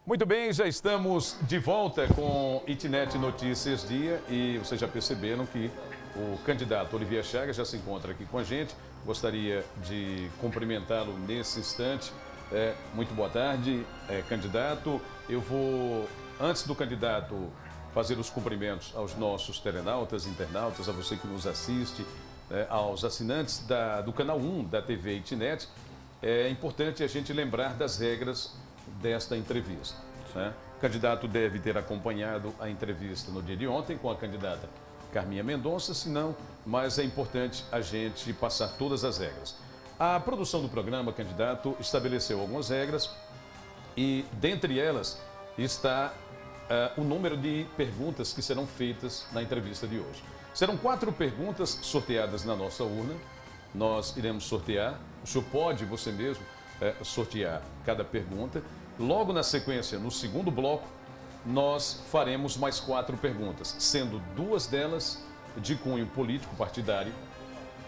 B: Muito bem, já estamos de volta com Itnet Notícias Dia e vocês já perceberam que o candidato Olivier Chagas já se encontra aqui com a gente. Gostaria de cumprimentá-lo nesse instante. Muito boa tarde, candidato. Eu vou, antes do candidato fazer os cumprimentos aos nossos telenautas, internautas, a você que nos assiste, aos assinantes do canal 1 da TV Itnet, é importante a gente lembrar das regras desta entrevista, né? O candidato deve ter acompanhado a entrevista no dia de ontem com a candidata Carminha Mendonça, senão, mas é importante a gente passar todas as regras. A produção do programa, candidato, estabeleceu algumas regras e, dentre elas, está o número de perguntas que serão feitas na entrevista de hoje. Serão 4 perguntas sorteadas na nossa urna. Nós iremos sortear. O senhor pode, você mesmo, sortear cada pergunta. Logo na sequência, no segundo bloco, nós faremos mais 4 perguntas, sendo 2 delas de cunho político partidário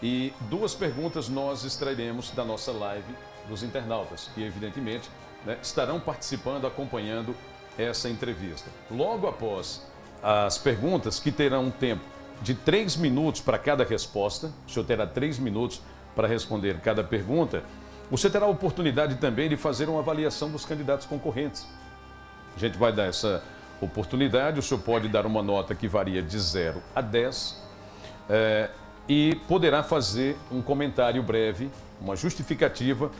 B: e 2 perguntas nós extrairemos da nossa live dos internautas, que evidentemente, né, estarão participando, acompanhando essa entrevista. Logo após as perguntas, que terão um tempo de 3 minutos para cada resposta, o senhor terá 3 minutos para responder cada pergunta, você terá a oportunidade também de fazer uma avaliação dos candidatos concorrentes. A gente vai dar essa oportunidade, o senhor pode dar uma nota que varia de 0 a 10 e poderá fazer um comentário breve, uma justificativa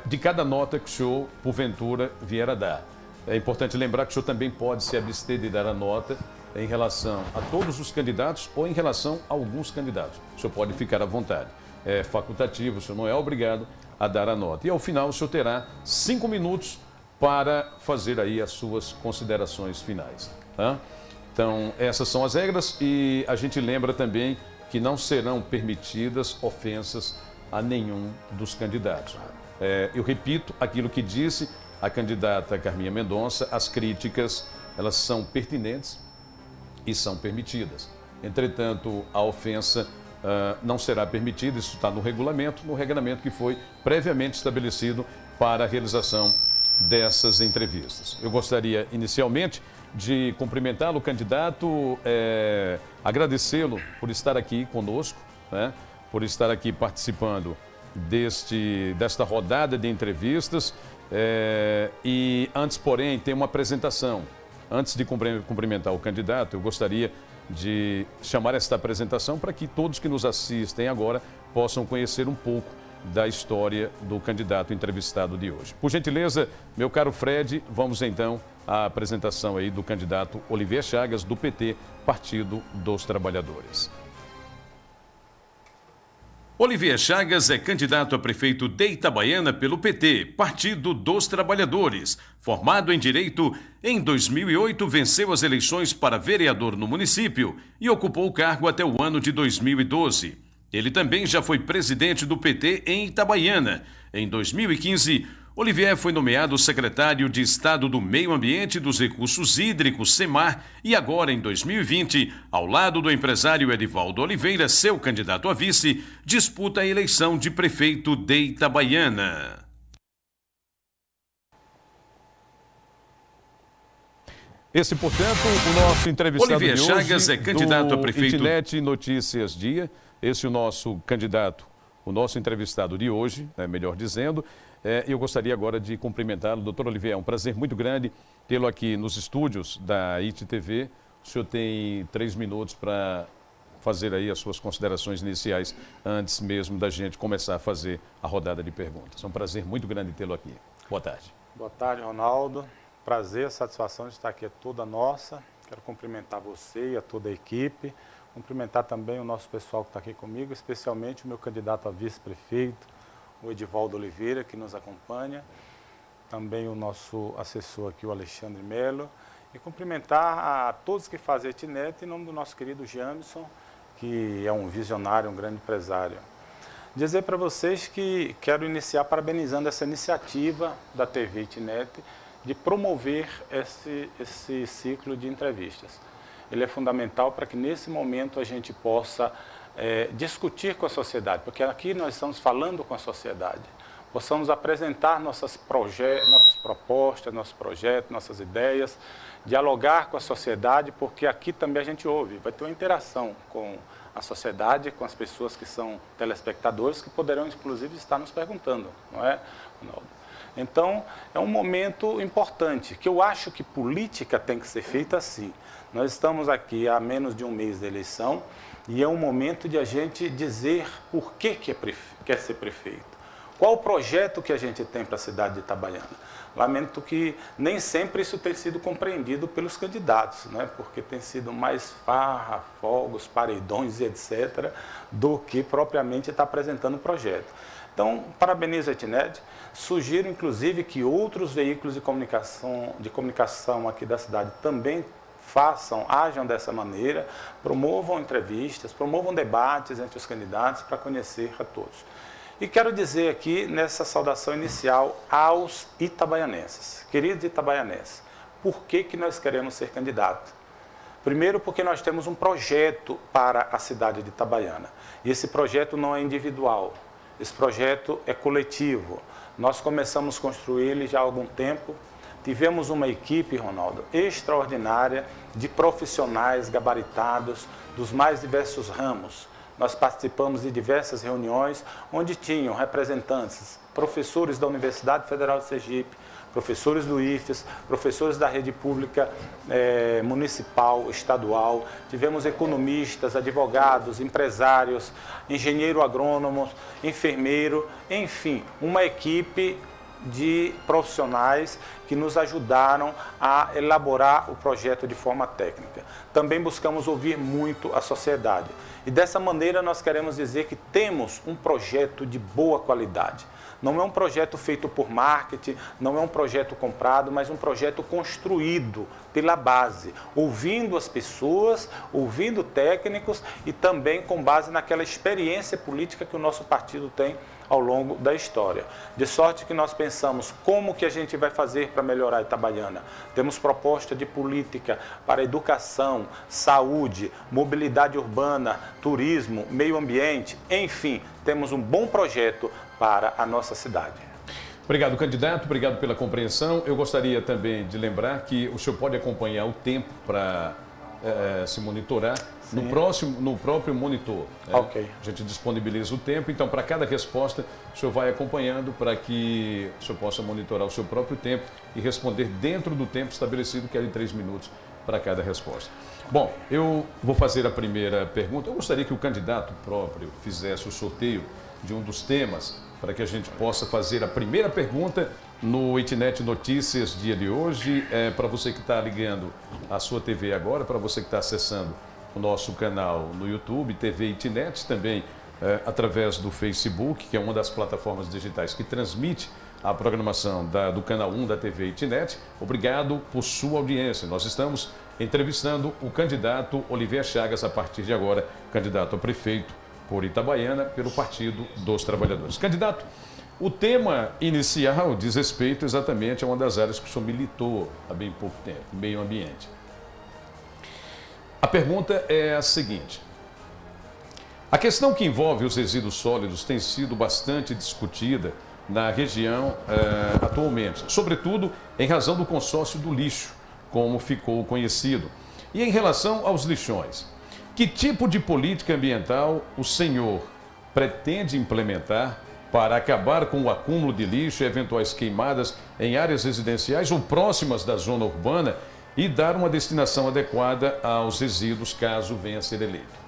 B: de cada nota que o senhor, porventura, vier a dar. É importante lembrar que o senhor também pode se abster de dar a nota em relação a todos os candidatos ou em relação a alguns candidatos. O senhor pode ficar à vontade. É facultativo, o senhor não é obrigado a dar a nota. E ao final o senhor terá 5 minutos para fazer aí as suas considerações finais. Tá? Então, essas são as regras e a gente lembra também que não serão permitidas ofensas a nenhum dos candidatos. Eu repito aquilo que disse a candidata Carminha Mendonça, as críticas, elas são pertinentes e são permitidas. Entretanto, a ofensa não será permitida, isso está no regulamento que foi previamente estabelecido para a realização dessas entrevistas. Eu gostaria, inicialmente, de cumprimentá-lo, candidato, agradecê-lo por estar aqui conosco, né, por estar aqui participando desta rodada de entrevistas. E antes, porém, tem uma apresentação. Antes de cumprimentar o candidato, eu gostaria de chamar esta apresentação para que todos que nos assistem agora possam conhecer um pouco da história do candidato entrevistado de hoje. Por gentileza, meu caro Fred, vamos então à apresentação aí do candidato Olivier Chagas, do PT, Partido dos Trabalhadores.
U: Olivier Chagas é candidato a prefeito de Itabaiana pelo PT, Partido dos Trabalhadores. Formado em Direito, em 2008 venceu as eleições para vereador no município e ocupou o cargo até o ano de 2012. Ele também já foi presidente do PT em Itabaiana. Em 2015, Olivier foi nomeado secretário de Estado do Meio Ambiente e dos Recursos Hídricos, SEMAR, e agora, em 2020, ao lado do empresário Edivaldo Oliveira, seu candidato a vice, disputa a eleição de prefeito de Itabaiana.
B: Esse, portanto, o nosso entrevistado
U: Olivier
B: de hoje,
U: Chagas é candidato a prefeito.
B: Itnet Notícias Dia. Esse é o nosso candidato, o nosso entrevistado de hoje, melhor dizendo. Eu gostaria agora de cumprimentá-lo, doutor Olivier. É um prazer muito grande tê-lo aqui nos estúdios da ITTV. O senhor tem 3 minutos para fazer aí as suas considerações iniciais antes mesmo da gente começar a fazer a rodada de perguntas. É um prazer muito grande tê-lo aqui. Boa tarde.
V: Boa tarde, Ronaldo. Prazer, a satisfação de estar aqui é toda nossa. Quero cumprimentar você e a toda a equipe. Cumprimentar também o nosso pessoal que está aqui comigo, especialmente o meu candidato a vice-prefeito, o Edivaldo Oliveira, que nos acompanha. Também o nosso assessor aqui, o Alexandre Melo. E cumprimentar a todos que fazem a Itnet em nome do nosso querido Jamison, que é um visionário, um grande empresário. Dizer para vocês que quero iniciar parabenizando essa iniciativa da TV Itnet de promover esse ciclo de entrevistas. Ele é fundamental para que nesse momento a gente possa discutir com a sociedade, porque aqui nós estamos falando com a sociedade. Possamos apresentar nossas propostas, nossos projetos, nossas ideias, dialogar com a sociedade, porque aqui também a gente ouve, vai ter uma interação com a sociedade, com as pessoas que são telespectadores, que poderão inclusive estar nos perguntando, não é, Ronaldo? Então, é um momento importante, que eu acho que política tem que ser feita assim. Nós estamos aqui há menos de um mês da eleição E é um momento de a gente dizer por que quer ser prefeito. Qual o projeto que a gente tem para a cidade de Itabaiana? Lamento que nem sempre isso tem sido compreendido pelos candidatos, né? Porque tem sido mais farra, fogos, paredões e etc., do que propriamente está apresentando o projeto. Então, parabenizo a Itinet, sugiro inclusive que outros veículos de comunicação aqui da cidade também ajam dessa maneira, promovam entrevistas, promovam debates entre os candidatos para conhecer a todos. E quero dizer aqui, nessa saudação inicial, aos itabaianenses. Queridos itabaianenses, por que nós queremos ser candidatos? Primeiro, porque nós temos um projeto para a cidade de Itabaiana. E esse projeto não é individual, esse projeto é coletivo. Nós começamos a construir ele já há algum tempo. Tivemos uma equipe, Ronaldo, extraordinária de profissionais gabaritados dos mais diversos ramos. Nós participamos de diversas reuniões onde tinham representantes, professores da Universidade Federal de Sergipe, professores do IFES, professores da rede pública municipal, estadual. Tivemos economistas, advogados, empresários, engenheiro agrônomo, enfermeiro, enfim, uma equipe de profissionais que nos ajudaram a elaborar o projeto de forma técnica. Também buscamos ouvir muito a sociedade. E dessa maneira nós queremos dizer que temos um projeto de boa qualidade. Não é um projeto feito por marketing, não é um projeto comprado, mas um projeto construído pela base, ouvindo as pessoas, ouvindo técnicos e também com base naquela experiência política que o nosso partido tem ao longo da história. De sorte que nós pensamos como que a gente vai fazer para melhorar a Itabaiana. Temos proposta de política para educação, saúde, mobilidade urbana, turismo, meio ambiente, enfim, temos um bom projeto para a nossa cidade.
B: Obrigado, candidato. Obrigado pela compreensão. Eu gostaria também de lembrar que o senhor pode acompanhar o tempo para se monitorar no próprio monitor.
V: Ok.
B: A gente disponibiliza o tempo, então para cada resposta o senhor vai acompanhando para que o senhor possa monitorar o seu próprio tempo e responder dentro do tempo estabelecido, que é de 3 minutos para cada resposta. Bom, eu vou fazer a primeira pergunta. Eu gostaria que o candidato próprio fizesse o sorteio de um dos temas para que a gente possa fazer a primeira pergunta no Itinet Notícias dia de hoje. Para você que está ligando a sua TV agora, para você que está acessando o nosso canal no YouTube, TV Itinet, também através do Facebook, que é uma das plataformas digitais que transmite a programação do canal 1 da TV Itinet. Obrigado por sua audiência. Nós estamos entrevistando o candidato Olivier Chagas, a partir de agora, candidato a prefeito por Itabaiana, pelo Partido dos Trabalhadores. Candidato, o tema inicial diz respeito exatamente a uma das áreas que o senhor militou há bem pouco tempo, meio ambiente. A pergunta é a seguinte: a questão que envolve os resíduos sólidos tem sido bastante discutida na região atualmente, sobretudo em razão do consórcio do lixo, como ficou conhecido. E em relação aos lixões, que tipo de política ambiental o senhor pretende implementar para acabar com o acúmulo de lixo e eventuais queimadas em áreas residenciais ou próximas da zona urbana e dar uma destinação adequada aos resíduos caso venha a ser eleito?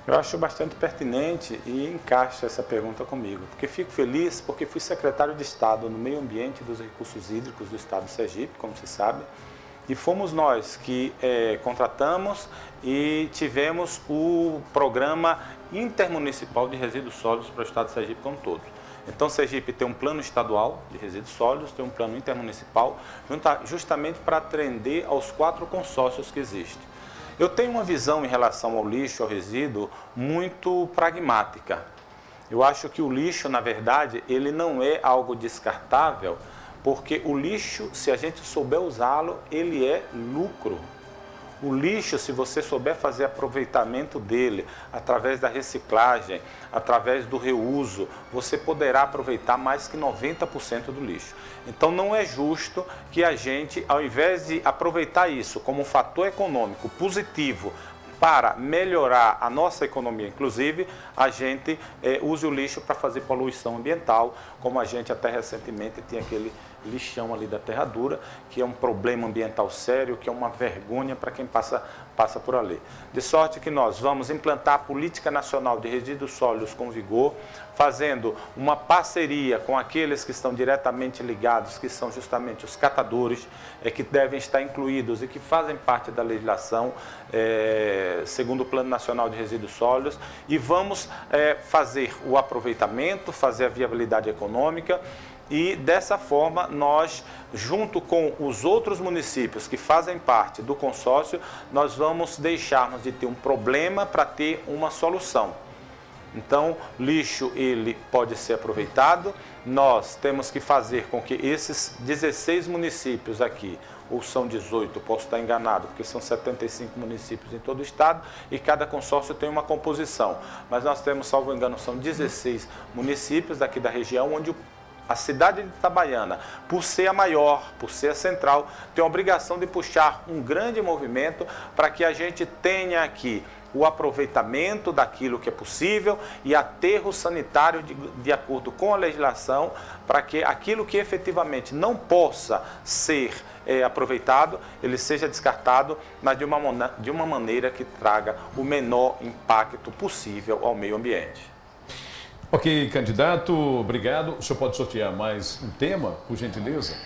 V: Eu acho bastante pertinente e encaixa essa pergunta comigo, porque fico feliz porque fui secretário de Estado no Meio Ambiente e dos Recursos Hídricos do Estado de Sergipe, como se sabe, e fomos nós que contratamos e tivemos o programa intermunicipal de resíduos sólidos para o Estado de Sergipe como um todo. Então, Sergipe tem um plano estadual de resíduos sólidos, tem um plano intermunicipal, justamente para atender aos 4 consórcios que existem. Eu tenho uma visão em relação ao lixo, ao resíduo, muito pragmática. Eu acho que o lixo, na verdade, ele não é algo descartável, porque o lixo, se a gente souber usá-lo, ele é lucro. O lixo, se você souber fazer aproveitamento dele, através da reciclagem, através do reuso, você poderá aproveitar mais que 90% do lixo. Então não é justo que a gente, ao invés de aproveitar isso como um fator econômico positivo para melhorar a nossa economia, inclusive, a gente use o lixo para fazer poluição ambiental, como a gente até recentemente tinha aquele lixão ali da Terra Dura, que é um problema ambiental sério, que é uma vergonha para quem passa por ali. De sorte que nós vamos implantar a Política Nacional de Resíduos Sólidos com vigor, fazendo uma parceria com aqueles que estão diretamente ligados, que são justamente os catadores, que devem estar incluídos e que fazem parte da legislação, segundo o Plano Nacional de Resíduos Sólidos, e vamos fazer o aproveitamento, fazer a viabilidade econômica, e dessa forma nós, junto com os outros municípios que fazem parte do consórcio, nós vamos deixarmos de ter um problema para ter uma solução. Então, lixo ele pode ser aproveitado, nós temos que fazer com que esses 16 municípios aqui, ou são 18, posso estar enganado, porque são 75 municípios em todo o estado e cada consórcio tem uma composição. Mas nós temos, salvo engano, são 16 municípios daqui da região onde a cidade de Itabaiana, por ser a maior, por ser a central, tem a obrigação de puxar um grande movimento para que a gente tenha aqui o aproveitamento daquilo que é possível e aterro sanitário de acordo com a legislação, para que aquilo que efetivamente não possa ser aproveitado, ele seja descartado, mas de uma maneira que traga o menor impacto possível ao meio ambiente.
B: Ok, candidato, obrigado. O senhor pode sortear mais um tema, por gentileza?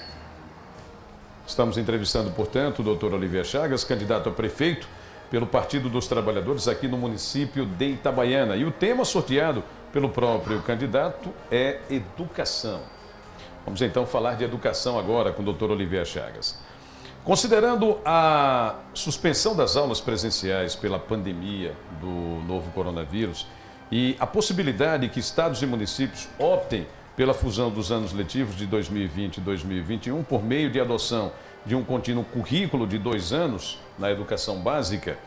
B: Estamos entrevistando, portanto, o doutor Olivier Chagas, candidato a prefeito pelo Partido dos Trabalhadores aqui no município de Itabaiana. E o tema sorteado pelo próprio candidato é educação. Vamos então falar de educação agora com o doutor Olivier Chagas. Considerando a suspensão das aulas presenciais pela pandemia do novo coronavírus, e a possibilidade que estados e municípios optem pela fusão dos anos letivos de 2020 e 2021 por meio de adoção de um contínuo currículo de 2 anos na educação básica,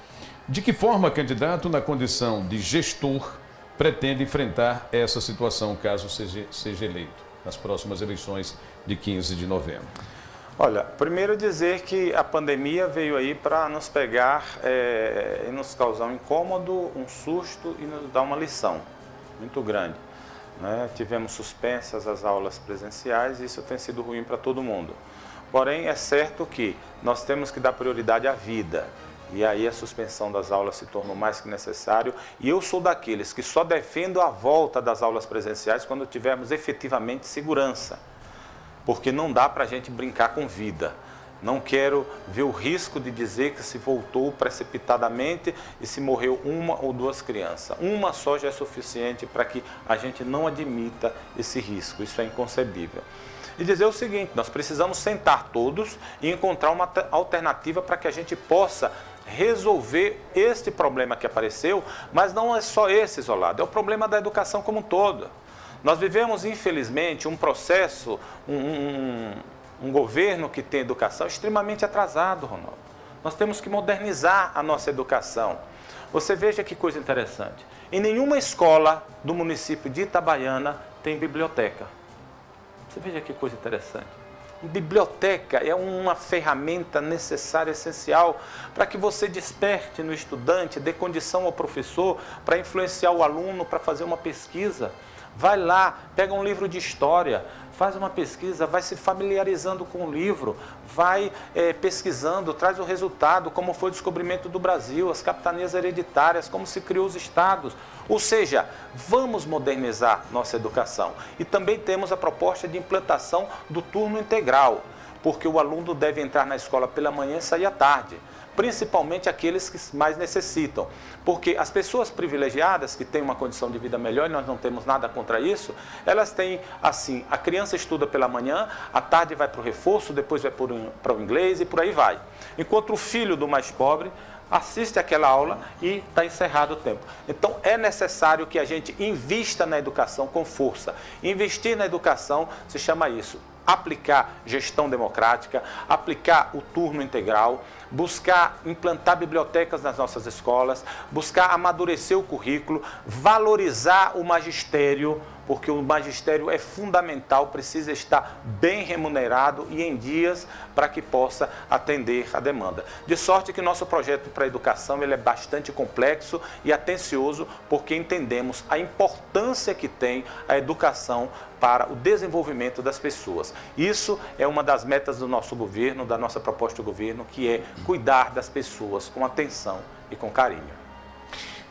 B: de que forma, candidato, na condição de gestor, pretende enfrentar essa situação caso seja eleito nas próximas eleições de 15 de novembro?
V: Olha, primeiro dizer que a pandemia veio aí para nos pegar e nos causar um incômodo, um susto e nos dar uma lição muito grande, né? Tivemos suspensas as aulas presenciais e isso tem sido ruim para todo mundo. Porém, é certo que nós temos que dar prioridade à vida. E aí a suspensão das aulas se tornou mais que necessário. E eu sou daqueles que só defendo a volta das aulas presenciais quando tivermos efetivamente segurança. Porque não dá para a gente brincar com vida. Não quero ver o risco de dizer que se voltou precipitadamente e se morreu 1 ou 2 crianças. Uma só já é suficiente para que a gente não admita esse risco. Isso é inconcebível. E dizer o seguinte, nós precisamos sentar todos e encontrar uma alternativa para que a gente possa resolver este problema que apareceu, mas não é só esse isolado, é o problema da educação como um todo. Nós vivemos, infelizmente, um processo, um governo que tem educação extremamente atrasado, Ronaldo. Nós temos que modernizar a nossa educação. Você veja que coisa interessante. Em nenhuma escola do município de Itabaiana tem biblioteca. Você veja que coisa interessante. Biblioteca é uma ferramenta necessária, essencial, para que você desperte no estudante, dê condição ao professor para influenciar o aluno para fazer uma pesquisa. Vai lá, pega um livro de história, faz uma pesquisa, vai se familiarizando com o livro, vai pesquisando, traz o resultado, como foi o descobrimento do Brasil, as capitanias hereditárias, como se criou os estados. Ou seja, vamos modernizar nossa educação. E também temos a proposta de implantação do turno integral, porque o aluno deve entrar na escola pela manhã e sair à tarde. Principalmente aqueles que mais necessitam. Porque as pessoas privilegiadas, que têm uma condição de vida melhor, e nós não temos nada contra isso, elas têm, assim, a criança estuda pela manhã, à tarde vai para o reforço, depois vai para o inglês e por aí vai. Enquanto o filho do mais pobre assiste aquela aula e está encerrado o tempo. Então, é necessário que a gente invista na educação com força. Investir na educação se chama isso. Aplicar gestão democrática, aplicar o turno integral, buscar implantar bibliotecas nas nossas escolas, buscar amadurecer o currículo, valorizar o magistério, porque o magistério é fundamental, precisa estar bem remunerado e em dias para que possa atender a demanda. De sorte que nosso projeto para a educação ele é bastante complexo e atencioso, porque entendemos a importância que tem a educação para o desenvolvimento das pessoas. Isso é uma das metas do nosso governo, da nossa proposta de governo, que é cuidar das pessoas com atenção e com carinho.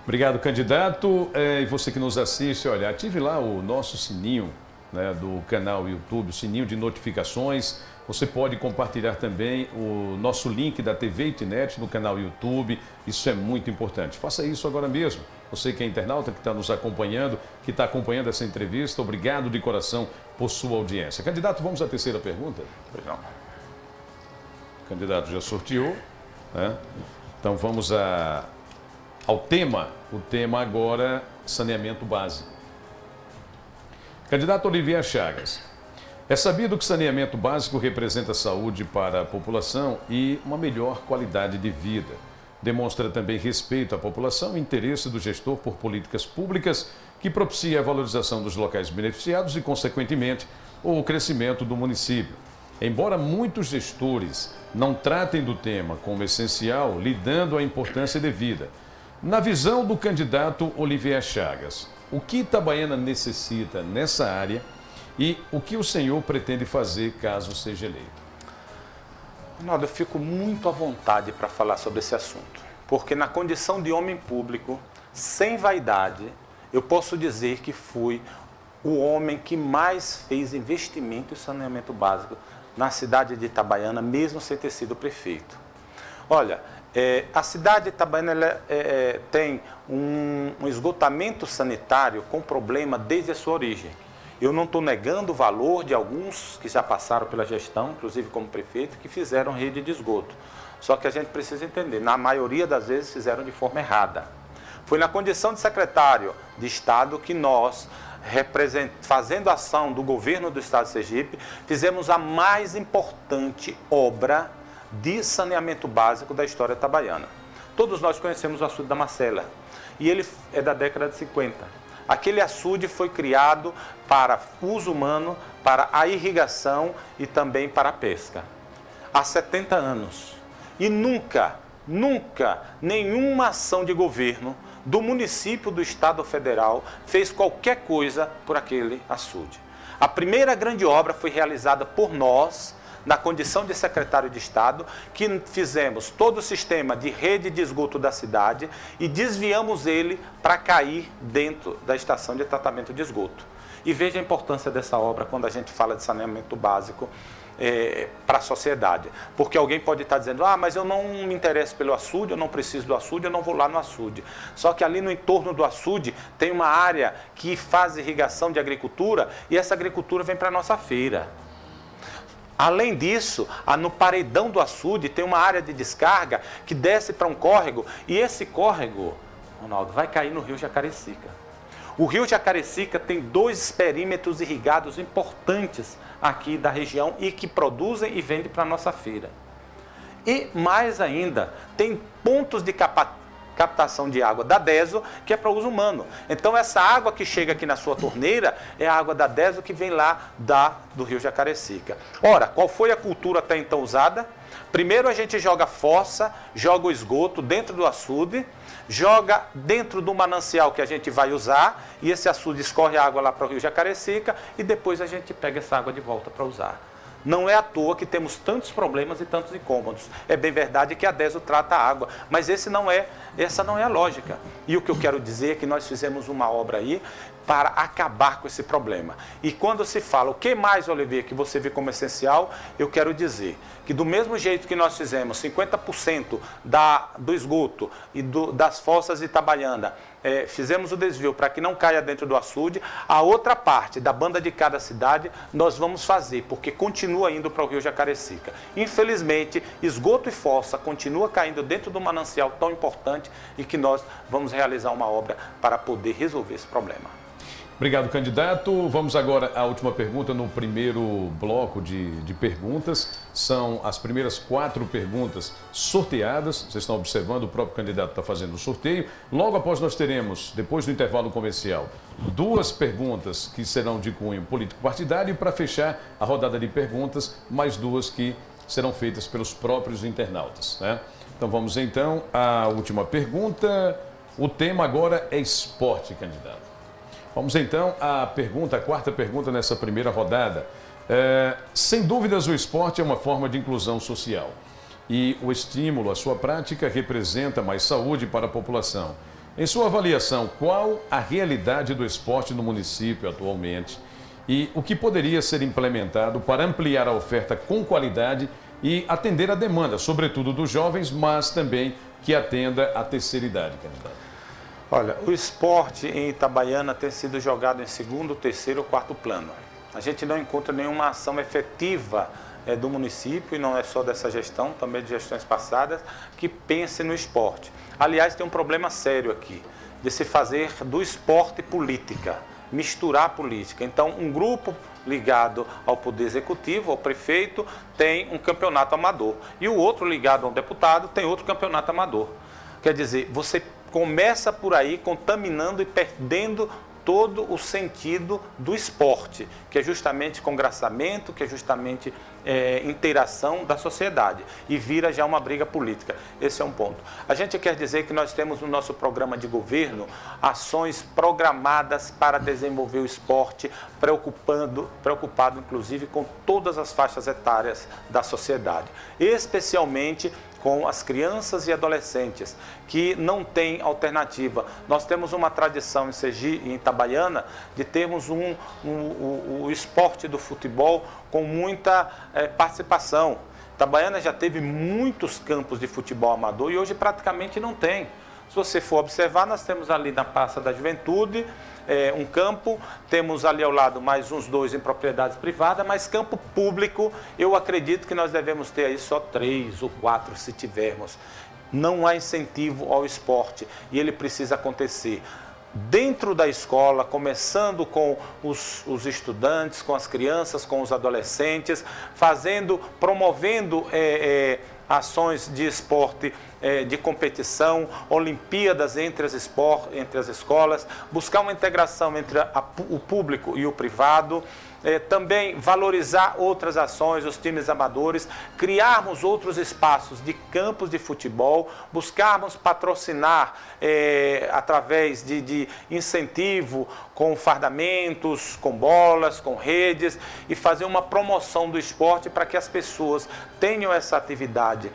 B: Obrigado, candidato. E você que nos assiste, olha, ative lá o nosso sininho, né, do canal YouTube, o sininho de notificações. Você pode compartilhar também o nosso link da TV Itinet no canal YouTube. Isso é muito importante. Faça isso agora mesmo. Você que é internauta, que está nos acompanhando, que está acompanhando essa entrevista, obrigado de coração por sua audiência. Candidato, vamos à terceira pergunta?
V: Pois não.
B: O candidato já sorteou, né? Então vamos ao tema. O tema agora, saneamento básico. Candidato Olivier Chagas, é sabido que saneamento básico representa saúde para a população e uma melhor qualidade de vida. Demonstra também respeito à população e interesse do gestor por políticas públicas que propicia a valorização dos locais beneficiados e, consequentemente, o crescimento do município. Embora muitos gestores não tratem do tema como essencial, lhe dando a importância devida, na visão do candidato Olivier Chagas, o que Itabaiana necessita nessa área e o que o senhor pretende fazer caso seja eleito?
V: Ronaldo, eu fico muito à vontade para falar sobre esse assunto, porque na condição de homem público, sem vaidade, eu posso dizer que fui o homem que mais fez investimento em saneamento básico na cidade de Itabaiana, mesmo sem ter sido prefeito. Olha, a cidade de Itabaiana tem um esgotamento sanitário com problema desde a sua origem. Eu não estou negando o valor de alguns que já passaram pela gestão, inclusive como prefeito, que fizeram rede de esgoto. Só que a gente precisa entender, na maioria das vezes fizeram de forma errada. Foi na condição de secretário de Estado que nós, fazendo ação do governo do Estado de Sergipe, fizemos a mais importante obra de saneamento básico da história itabaiana. Todos nós conhecemos o açude da Marcela, e ele é da década de 50. Aquele açude foi criado para uso humano, para a irrigação e também para a pesca. Há 70 anos. E nunca nenhuma ação de governo do município, do Estado federal fez qualquer coisa por aquele açude. A primeira grande obra foi realizada por nós, na condição de secretário de Estado, que fizemos todo o sistema de rede de esgoto da cidade e desviamos ele para cair dentro da estação de tratamento de esgoto. E veja a importância dessa obra quando a gente fala de saneamento básico para a sociedade. Porque alguém pode estar dizendo, mas eu não me interesso pelo açude, eu não preciso do açude, eu não vou lá no açude. Só que ali no entorno do açude tem uma área que faz irrigação de agricultura e essa agricultura vem para a nossa feira. Além disso, no paredão do açude tem uma área de descarga que desce para um córrego e esse córrego, Ronaldo, vai cair no rio Jacarecica. O rio Jacarecica tem 2 perímetros irrigados importantes aqui da região e que produzem e vendem para a nossa feira. E mais ainda, tem pontos de captação de água da DESO, que é para uso humano. Então essa água que chega aqui na sua torneira é a água da DESO que vem lá do rio Jacarecica. Ora, qual foi a cultura até então usada? Primeiro a gente joga fossa, joga o esgoto dentro do açude, joga dentro do manancial que a gente vai usar e esse açude escorre a água lá para o rio Jacarecica e depois a gente pega essa água de volta para usar. Não é à toa que temos tantos problemas e tantos incômodos. É bem verdade que a DESO trata a água, mas essa não é a lógica. E o que eu quero dizer é que nós fizemos uma obra aí para acabar com esse problema. E quando se fala o que mais, Olivier, que você vê como essencial, eu quero dizer que do mesmo jeito que nós fizemos 50% do esgoto e das fossas de Itabaiana, fizemos o desvio para que não caia dentro do açude, a outra parte da banda de cada cidade nós vamos fazer, porque continua indo para o rio Jacarecica. Infelizmente, esgoto e fossa continua caindo dentro do manancial tão importante e que nós vamos realizar uma obra para poder resolver esse problema.
B: Obrigado, candidato. Vamos agora à última pergunta no primeiro bloco de perguntas. São as primeiras 4 perguntas sorteadas. Vocês estão observando, o próprio candidato está fazendo o sorteio. Logo após nós teremos, depois do intervalo comercial, 2 perguntas que serão de cunho político-partidário e para fechar a rodada de perguntas, mais 2 que serão feitas pelos próprios internautas, né? Então vamos então à última pergunta. O tema agora é esporte, candidato. Vamos então à pergunta, a 4ª pergunta nessa primeira rodada. Sem dúvidas, o esporte é uma forma de inclusão social e o estímulo à sua prática representa mais saúde para a população. Em sua avaliação, qual a realidade do esporte no município atualmente e o que poderia ser implementado para ampliar a oferta com qualidade e atender a demanda, sobretudo dos jovens, mas também que atenda à terceira idade, candidato?
V: Olha, o esporte em Itabaiana tem sido jogado em 2º, 3º ou 4º plano. A gente não encontra nenhuma ação efetiva do município, e não é só dessa gestão, também de gestões passadas, que pense no esporte. Aliás, tem um problema sério aqui, de se fazer do esporte política, misturar política. Então, um grupo ligado ao Poder Executivo, ao prefeito, tem um campeonato amador. E o outro ligado a um deputado tem outro campeonato amador. Quer dizer, você começa por aí contaminando e perdendo todo o sentido do esporte, que é justamente congraçamento, que é justamente interação da sociedade, e vira já uma briga política. Esse é um ponto. A gente quer dizer que nós temos no nosso programa de governo ações programadas para desenvolver o esporte, preocupado inclusive com todas as faixas etárias da sociedade, especialmente com as crianças e adolescentes, que não têm alternativa. Nós temos uma tradição em Sergipe, em Itabaiana, de termos o esporte do futebol com muita participação. Itabaiana já teve muitos campos de futebol amador e hoje praticamente não tem. Se você for observar, nós temos ali na Praça da Juventude um campo, temos ali ao lado mais uns 2 em propriedades privadas, mas campo público, eu acredito que nós devemos ter aí só 3 ou 4 se tivermos. Não há incentivo ao esporte e ele precisa acontecer dentro da escola, começando com os estudantes, com as crianças, com os adolescentes, promovendo ações de esporte, de competição, Olimpíadas entre as escolas, buscar uma integração entre o público e o privado, também valorizar outras ações, os times amadores, criarmos outros espaços de campos de futebol, buscarmos patrocinar através de incentivo com fardamentos, com bolas, com redes e fazer uma promoção do esporte para que as pessoas tenham essa atividade,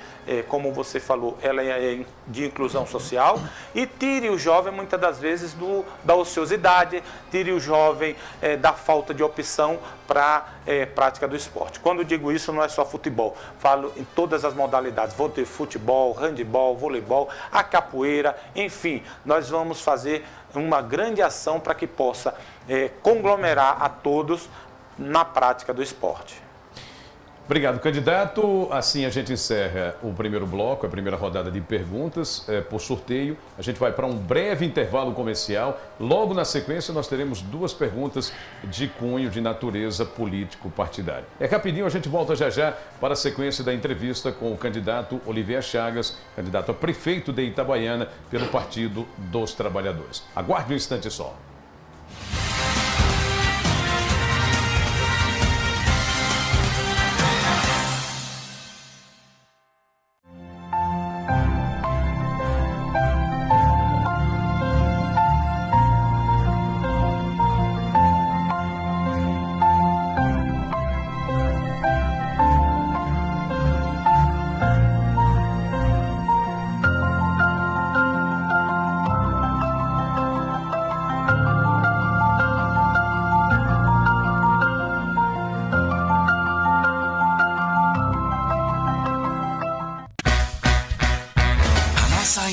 V: como você falou, ela é de inclusão social e tire o jovem muitas das vezes da ociosidade, tire o jovem da falta de opção para prática do esporte. Quando digo isso, não é só futebol, falo em todas as modalidades, vou ter futebol, handebol, voleibol, a capoeira, enfim, nós vamos fazer uma grande ação para que possa conglomerar a todos na prática do esporte.
B: Obrigado, candidato. Assim a gente encerra o primeiro bloco, a primeira rodada de perguntas por sorteio. A gente vai para um breve intervalo comercial. Logo na sequência nós teremos 2 perguntas de cunho de natureza político-partidário. Rapidinho, a gente volta já para a sequência da entrevista com o candidato Olivier Chagas, candidato a prefeito de Itabaiana pelo Partido dos Trabalhadores. Aguarde um instante só.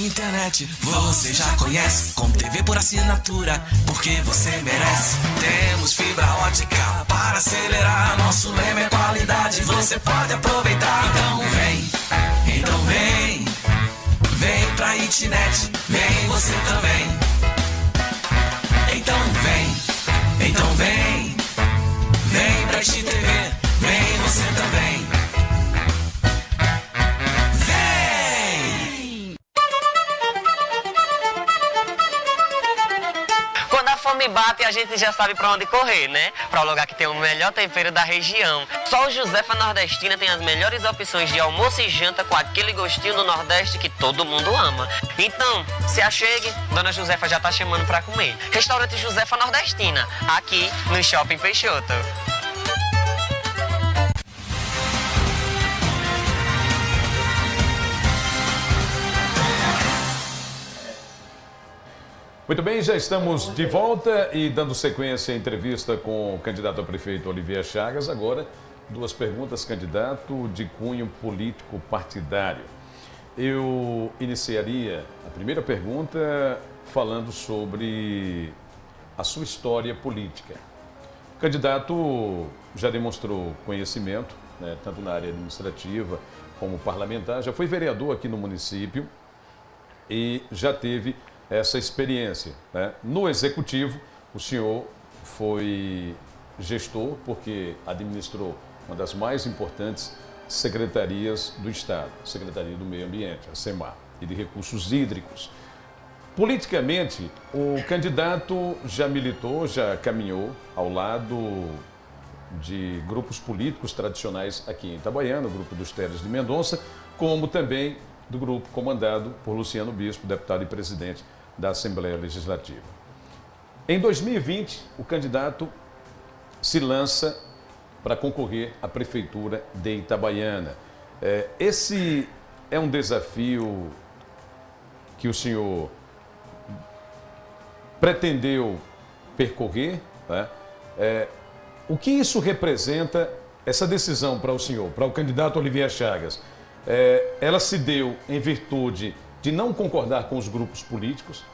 A: Internet, você já conhece, com TV por assinatura, porque você merece. Temos fibra ótica para acelerar, nosso lema é qualidade, você pode aproveitar. Então vem pra Itnet, vem você também. Então vem
C: bate, a gente já sabe para onde correr, né? Para o lugar que tem o melhor tempero da região. Só o Josefa Nordestina tem as melhores opções de almoço e janta com aquele gostinho do Nordeste que todo mundo ama. Então, se achegue, Dona Josefa já tá chamando para comer. Restaurante Josefa Nordestina, aqui no Shopping Peixoto.
B: Muito bem, já estamos de volta e dando sequência à entrevista com o candidato a prefeito Olivier Chagas. Agora, duas perguntas, candidato de cunho político partidário. Eu iniciaria a primeira pergunta falando sobre a sua história política. O candidato já demonstrou conhecimento, né, tanto na área administrativa como parlamentar, já foi vereador aqui no município e já teve essa experiência, né? No Executivo, o senhor foi gestor porque administrou uma das mais importantes secretarias do Estado, a Secretaria do Meio Ambiente, a SEMAR, e de Recursos Hídricos. Politicamente, o candidato já militou, já caminhou ao lado de grupos políticos tradicionais aqui em Itabaiana, o Grupo dos Teles de Mendonça, como também do grupo comandado por Luciano Bispo, deputado e presidente da Assembleia Legislativa. Em 2020, o candidato se lança para concorrer à Prefeitura de Itabaiana. Esse é um desafio que o senhor pretendeu percorrer, né? O que isso representa, essa decisão para o senhor, para o candidato Olivier Chagas? Ela se deu em virtude de não concordar com os grupos políticos,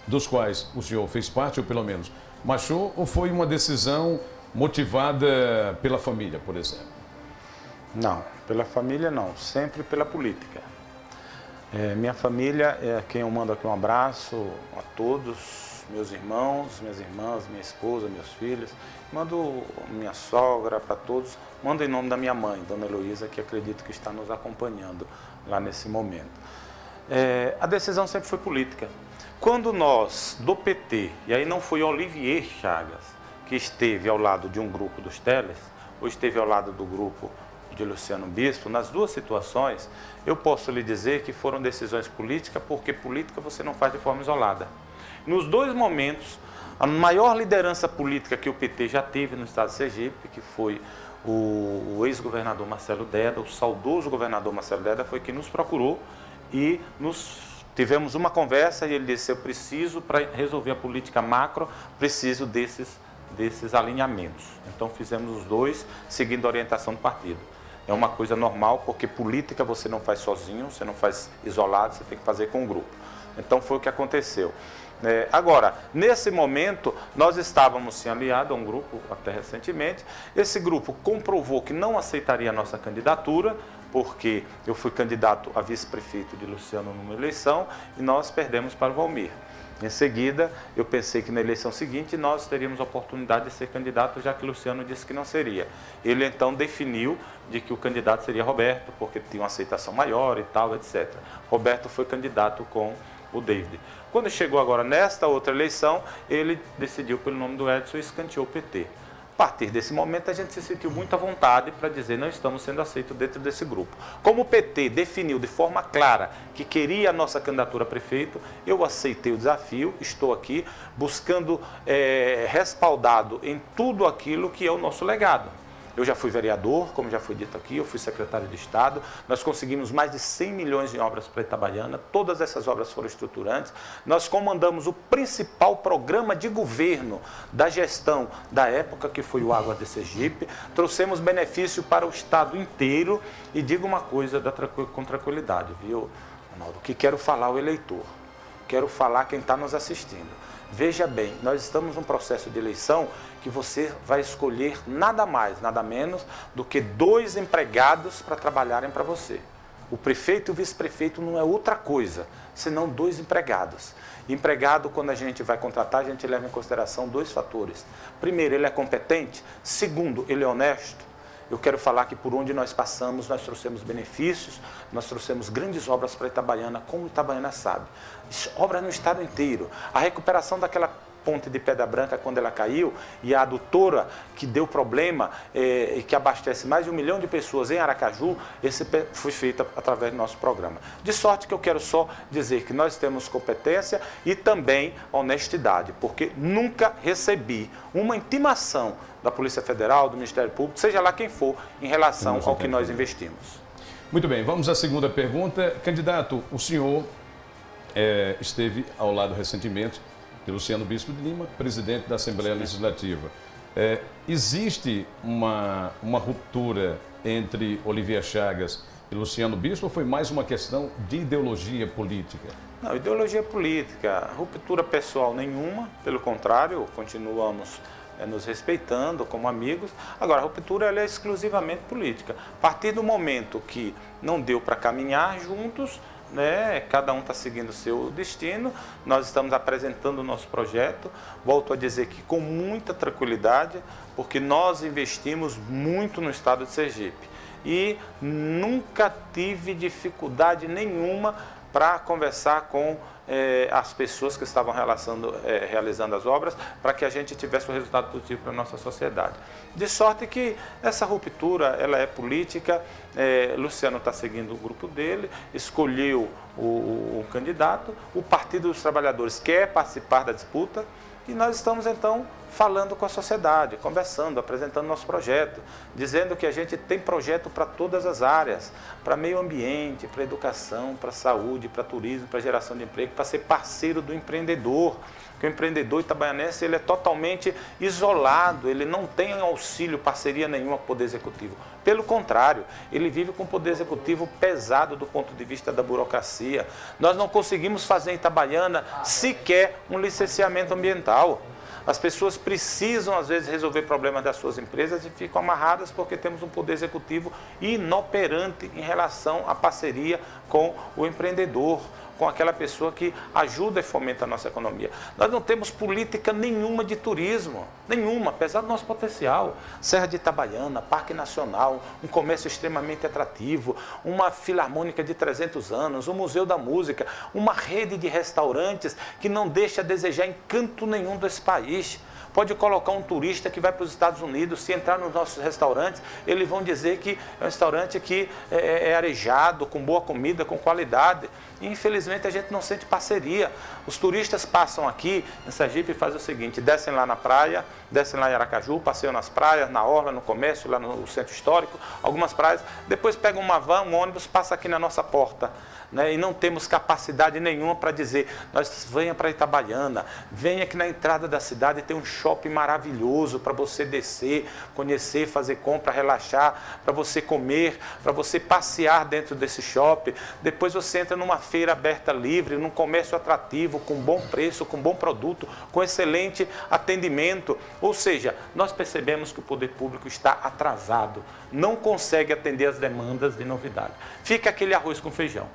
B: dos quais o senhor fez parte, ou pelo menos marchou, ou foi uma decisão motivada pela família, por exemplo?
V: Não, pela família não, sempre pela política. Minha família é quem eu mando aqui um abraço a todos, meus irmãos, minhas irmãs, minha esposa, meus filhos. Mando minha sogra para todos, mando em nome da minha mãe, Dona Heloísa, que acredito que está nos acompanhando lá nesse momento. A decisão sempre foi política. Quando nós, do PT, e aí não foi Olivier Chagas, que esteve ao lado de um grupo dos Teles, ou esteve ao lado do grupo de Luciano Bispo, nas duas situações, eu posso lhe dizer que foram decisões políticas, porque política você não faz de forma isolada. Nos dois momentos, a maior liderança política que o PT já teve no estado de Sergipe, que foi o ex-governador Marcelo Deda, o saudoso governador Marcelo Deda, foi quem nos procurou e tivemos uma conversa e ele disse: eu preciso, para resolver a política macro, preciso desses alinhamentos. Então fizemos os dois, seguindo a orientação do partido. É uma coisa normal, porque política você não faz sozinho, você não faz isolado, você tem que fazer com um grupo. Então foi o que aconteceu. Agora, nesse momento, nós estávamos sim aliados a um grupo até recentemente. Esse grupo comprovou que não aceitaria a nossa candidatura, porque eu fui candidato a vice-prefeito de Luciano numa eleição e nós perdemos para o Valmir. Em seguida, eu pensei que na eleição seguinte nós teríamos a oportunidade de ser candidato, já que Luciano disse que não seria. Ele então definiu de que o candidato seria Roberto, porque tinha uma aceitação maior e tal, etc. Roberto foi candidato com o David. Quando chegou agora nesta outra eleição, ele decidiu pelo nome do Edson e escanteou o PT. A partir desse momento, a gente se sentiu muito à vontade para dizer: não estamos sendo aceitos dentro desse grupo. Como o PT definiu de forma clara que queria a nossa candidatura a prefeito, eu aceitei o desafio, estou aqui buscando respaldado em tudo aquilo que é o nosso legado. Eu já fui vereador, como já foi dito aqui, eu fui secretário de Estado, nós conseguimos mais de 100 milhões em obras para Itabaiana, todas essas obras foram estruturantes, nós comandamos o principal programa de governo da gestão da época, que foi o Água de Sergipe, trouxemos benefício para o Estado inteiro e digo uma coisa com tranquilidade, viu, Ronaldo, que quero falar ao eleitor, quero falar quem está nos assistindo. Veja bem, nós estamos num processo de eleição que você vai escolher nada mais, nada menos do que 2 empregados para trabalharem para você. O prefeito e o vice-prefeito não é outra coisa, senão 2 empregados. Empregado, quando a gente vai contratar, a gente leva em consideração 2 fatores. Primeiro, ele é competente. Segundo, ele é honesto. Eu quero falar que por onde nós passamos, nós trouxemos benefícios, nós trouxemos grandes obras para Itabaiana, como Itabaiana sabe. Obras no estado inteiro. A recuperação daquela ponte de Pedra Branca, quando ela caiu, e a adutora que deu problema e que abastece mais de 1 milhão de pessoas em Aracaju, esse foi feito através do nosso programa. De sorte que eu quero só dizer que nós temos competência e também honestidade, porque nunca recebi uma intimação da Polícia Federal, do Ministério Público, seja lá quem for, em relação ao que nós investimos.
B: Muito bem, vamos à segunda pergunta. Candidato, o senhor esteve ao lado recentemente de Luciano Bispo de Lima, presidente da Assembleia Legislativa. Existe uma ruptura entre Olivia Chagas e Luciano Bispo ou foi mais uma questão de ideologia política?
V: Não, ideologia política, ruptura pessoal nenhuma, pelo contrário, continuamos nos respeitando como amigos. Agora, a ruptura ela é exclusivamente política. A partir do momento que não deu para caminhar juntos, né, cada um está seguindo o seu destino, nós estamos apresentando o nosso projeto, volto a dizer que com muita tranquilidade, porque nós investimos muito no estado de Sergipe e nunca tive dificuldade nenhuma para conversar com as pessoas que estavam realizando as obras, para que a gente tivesse um resultado positivo para a nossa sociedade. De sorte que essa ruptura ela é política, Luciano está seguindo o grupo dele, escolheu o candidato, o Partido dos Trabalhadores quer participar da disputa e nós estamos então falando com a sociedade, conversando, apresentando nosso projeto, dizendo que a gente tem projeto para todas as áreas, para meio ambiente, para educação, para saúde, para turismo, para geração de emprego, para ser parceiro do empreendedor. Porque o empreendedor itabaianense ele é totalmente isolado, ele não tem auxílio, parceria nenhuma com o Poder Executivo. Pelo contrário, ele vive com o Poder Executivo pesado do ponto de vista da burocracia. Nós não conseguimos fazer em Itabaiana sequer um licenciamento ambiental. As pessoas precisam, às vezes, resolver problemas das suas empresas e ficam amarradas porque temos um poder executivo inoperante em relação à parceria com o empreendedor, com aquela pessoa que ajuda e fomenta a nossa economia. Nós não temos política nenhuma de turismo, nenhuma, apesar do nosso potencial. Serra de Itabaiana, Parque Nacional, um comércio extremamente atrativo, uma filarmônica de 300 anos, um museu da música, uma rede de restaurantes que não deixa a desejar em canto nenhum desse país. Pode colocar um turista que vai para os Estados Unidos, se entrar nos nossos restaurantes, eles vão dizer que é um restaurante que é arejado, com boa comida, com qualidade. E, infelizmente, a gente não sente parceria. Os turistas passam aqui em Sergipe e fazem o seguinte, descem lá na praia, descem lá em Aracaju, passeiam nas praias, na orla, no comércio, lá no centro histórico, algumas praias, depois pegam uma van, um ônibus, passa aqui na nossa porta. Né, e não temos capacidade nenhuma para dizer, venha para Itabaiana, venha aqui na entrada da cidade, tem um shopping maravilhoso para você descer, conhecer, fazer compra, relaxar, para você comer, para você passear dentro desse shopping. Depois você entra numa feira aberta livre, num comércio atrativo, com bom preço, com bom produto, com excelente atendimento. Ou seja, nós percebemos que o poder público está atrasado, não consegue atender as demandas de novidade. Fica aquele arroz com feijão.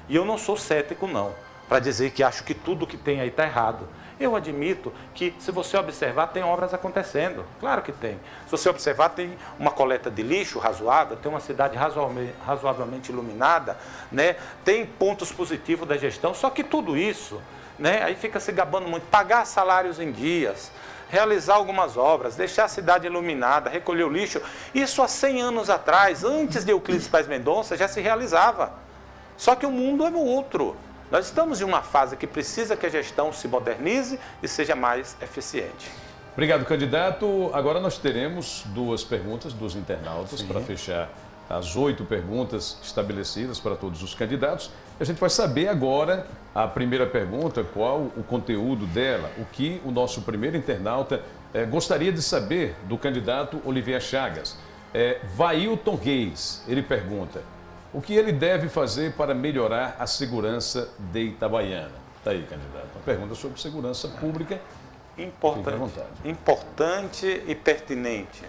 V: E eu não sou cético, não, para dizer que acho que tudo que tem aí está errado. Eu admito que, se você observar, tem obras acontecendo. Claro que tem. Se você observar, tem uma coleta de lixo razoável, tem uma cidade razoavelmente iluminada, né? Tem pontos positivos da gestão, só que tudo isso, né? Aí fica se gabando muito. Pagar salários em dias, realizar algumas obras, deixar a cidade iluminada, recolher o lixo. Isso há 100 anos atrás, antes de Euclides Paz Mendonça, já se realizava. Só que o mundo é outro. Nós estamos em uma fase que precisa que a gestão se modernize e seja mais eficiente.
B: Obrigado, candidato. Agora nós teremos 2 perguntas dos internautas para fechar as 8 perguntas estabelecidas para todos os candidatos. A gente vai saber agora a primeira pergunta, qual o conteúdo dela, o que o nosso primeiro internauta gostaria de saber do candidato Olivia Chagas. Vailton Reis, ele pergunta: o que ele deve fazer para melhorar a segurança de Itabaiana? Está aí, candidato. Uma pergunta sobre segurança pública.
V: Importante e pertinente.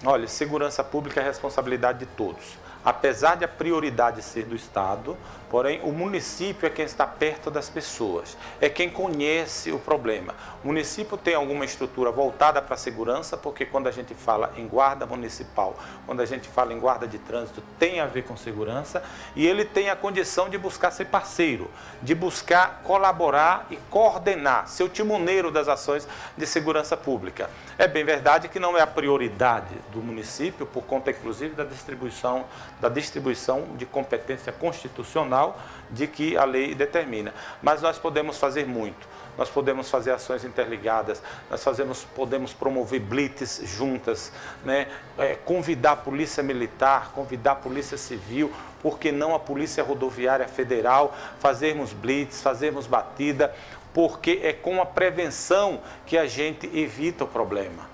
V: Olha, segurança pública é responsabilidade de todos. Apesar de a prioridade ser do Estado, porém o município é quem está perto das pessoas, é quem conhece o problema. O município tem alguma estrutura voltada para a segurança, porque quando a gente fala em guarda municipal, quando a gente fala em guarda de trânsito, tem a ver com segurança, e ele tem a condição de buscar ser parceiro, de buscar colaborar e coordenar, ser o timoneiro das ações de segurança pública. É bem verdade que não é a prioridade do município, por conta inclusive da distribuição de competência constitucional de que a lei determina. Mas nós podemos fazer muito. Nós podemos fazer ações interligadas, podemos promover blitz juntas, né? Convidar a Polícia Militar, convidar a Polícia Civil, por que não a Polícia Rodoviária Federal, fazermos blitz, fazermos batida, porque é com a prevenção que a gente evita o problema.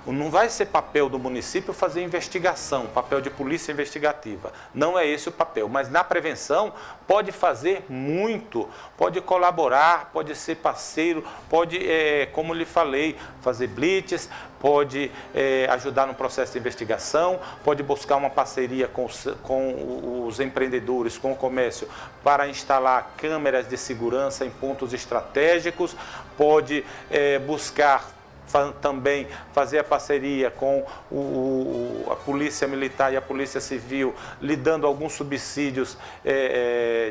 V: Não vai ser papel do município fazer investigação, papel de polícia investigativa. Não é esse o papel, mas na prevenção pode fazer muito, pode colaborar, pode ser parceiro, pode, como lhe falei, fazer blitz, pode ajudar no processo de investigação, pode buscar uma parceria com os empreendedores, com o comércio, para instalar câmeras de segurança em pontos estratégicos, pode buscar também fazer a parceria com a Polícia Militar e a Polícia Civil, lhe dando alguns subsídios,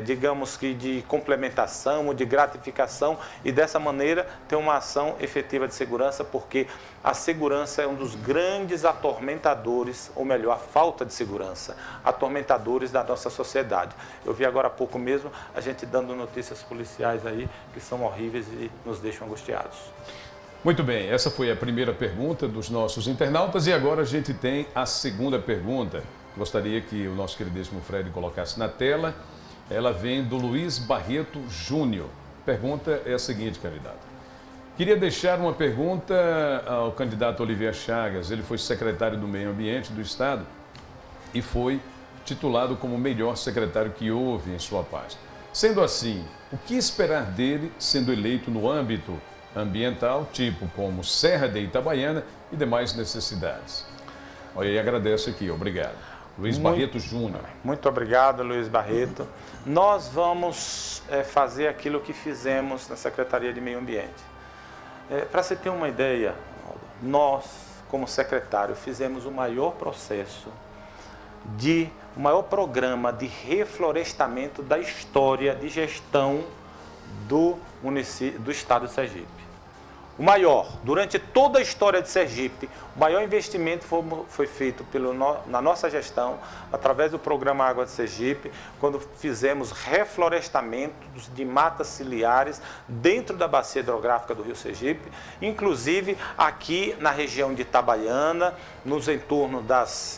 V: digamos que de complementação ou de gratificação, e dessa maneira ter uma ação efetiva de segurança, porque a segurança é um dos grandes atormentadores, ou melhor, a falta de segurança, atormentadores da nossa sociedade. Eu vi agora há pouco mesmo a gente dando notícias policiais aí que são horríveis e nos deixam angustiados.
B: Muito bem, essa foi a primeira pergunta dos nossos internautas e agora a gente tem a segunda pergunta. Gostaria que o nosso queridíssimo Fred colocasse na tela. Ela vem do Luiz Barreto Júnior. A pergunta é a seguinte, candidato. Queria deixar uma pergunta ao candidato Olivier Chagas. Ele foi secretário do Meio Ambiente do Estado e foi titulado como o melhor secretário que houve em sua pasta. Sendo assim, o que esperar dele sendo eleito no âmbito ambiental, tipo como Serra de Itabaiana e demais necessidades? Olha, e agradeço aqui, obrigado. Luiz Barreto Júnior.
V: Muito obrigado, Luiz Barreto. Nós vamos fazer aquilo que fizemos na Secretaria de Meio Ambiente. Para você ter uma ideia, nós, como secretário, fizemos o maior processo o maior programa de reflorestamento da história de gestão do Estado de Sergipe. O maior, durante toda a história de Sergipe, o maior investimento foi feito na nossa gestão, através do programa Água de Sergipe, quando fizemos reflorestamentos de matas ciliares dentro da bacia hidrográfica do Rio Sergipe, inclusive aqui na região de Itabaiana, nos entornos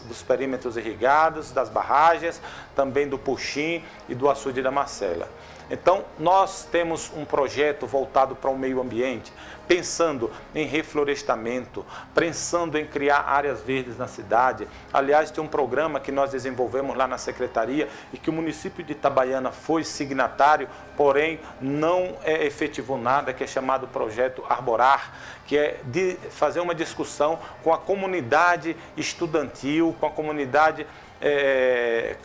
V: dos perímetros irrigados, das barragens, também do Puxim e do açude da Marcela. Então, nós temos um projeto voltado para o meio ambiente, pensando em reflorestamento, pensando em criar áreas verdes na cidade. Aliás, tem um programa que nós desenvolvemos lá na Secretaria e que o município de Itabaiana foi signatário, porém não efetivou nada, que é chamado Projeto Arborar, que é de fazer uma discussão com a comunidade estudantil, com a comunidade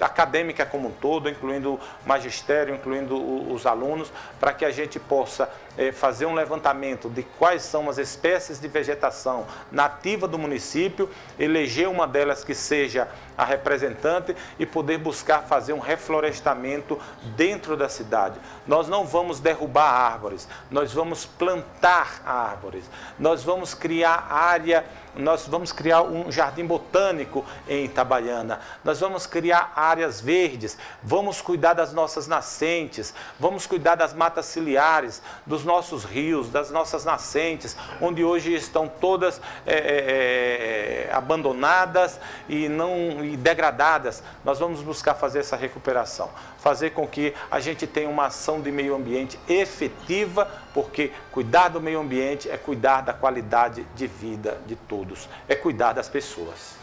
V: acadêmica como um todo, incluindo o magistério, incluindo os alunos, para que a gente possa fazer um levantamento de quais são as espécies de vegetação nativa do município, eleger uma delas que seja a representante e poder buscar fazer um reflorestamento dentro da cidade. Nós não vamos derrubar árvores, nós vamos plantar árvores, nós vamos criar um jardim botânico em Itabaiana, nós vamos criar áreas verdes, vamos cuidar das nossas nascentes, vamos cuidar das matas ciliares, dos nossos rios, das nossas nascentes, onde hoje estão todas abandonadas e degradadas. Nós vamos buscar fazer essa recuperação, fazer com que a gente tenha uma ação de meio ambiente efetiva, porque cuidar do meio ambiente é cuidar da qualidade de vida de todos, é cuidar das pessoas.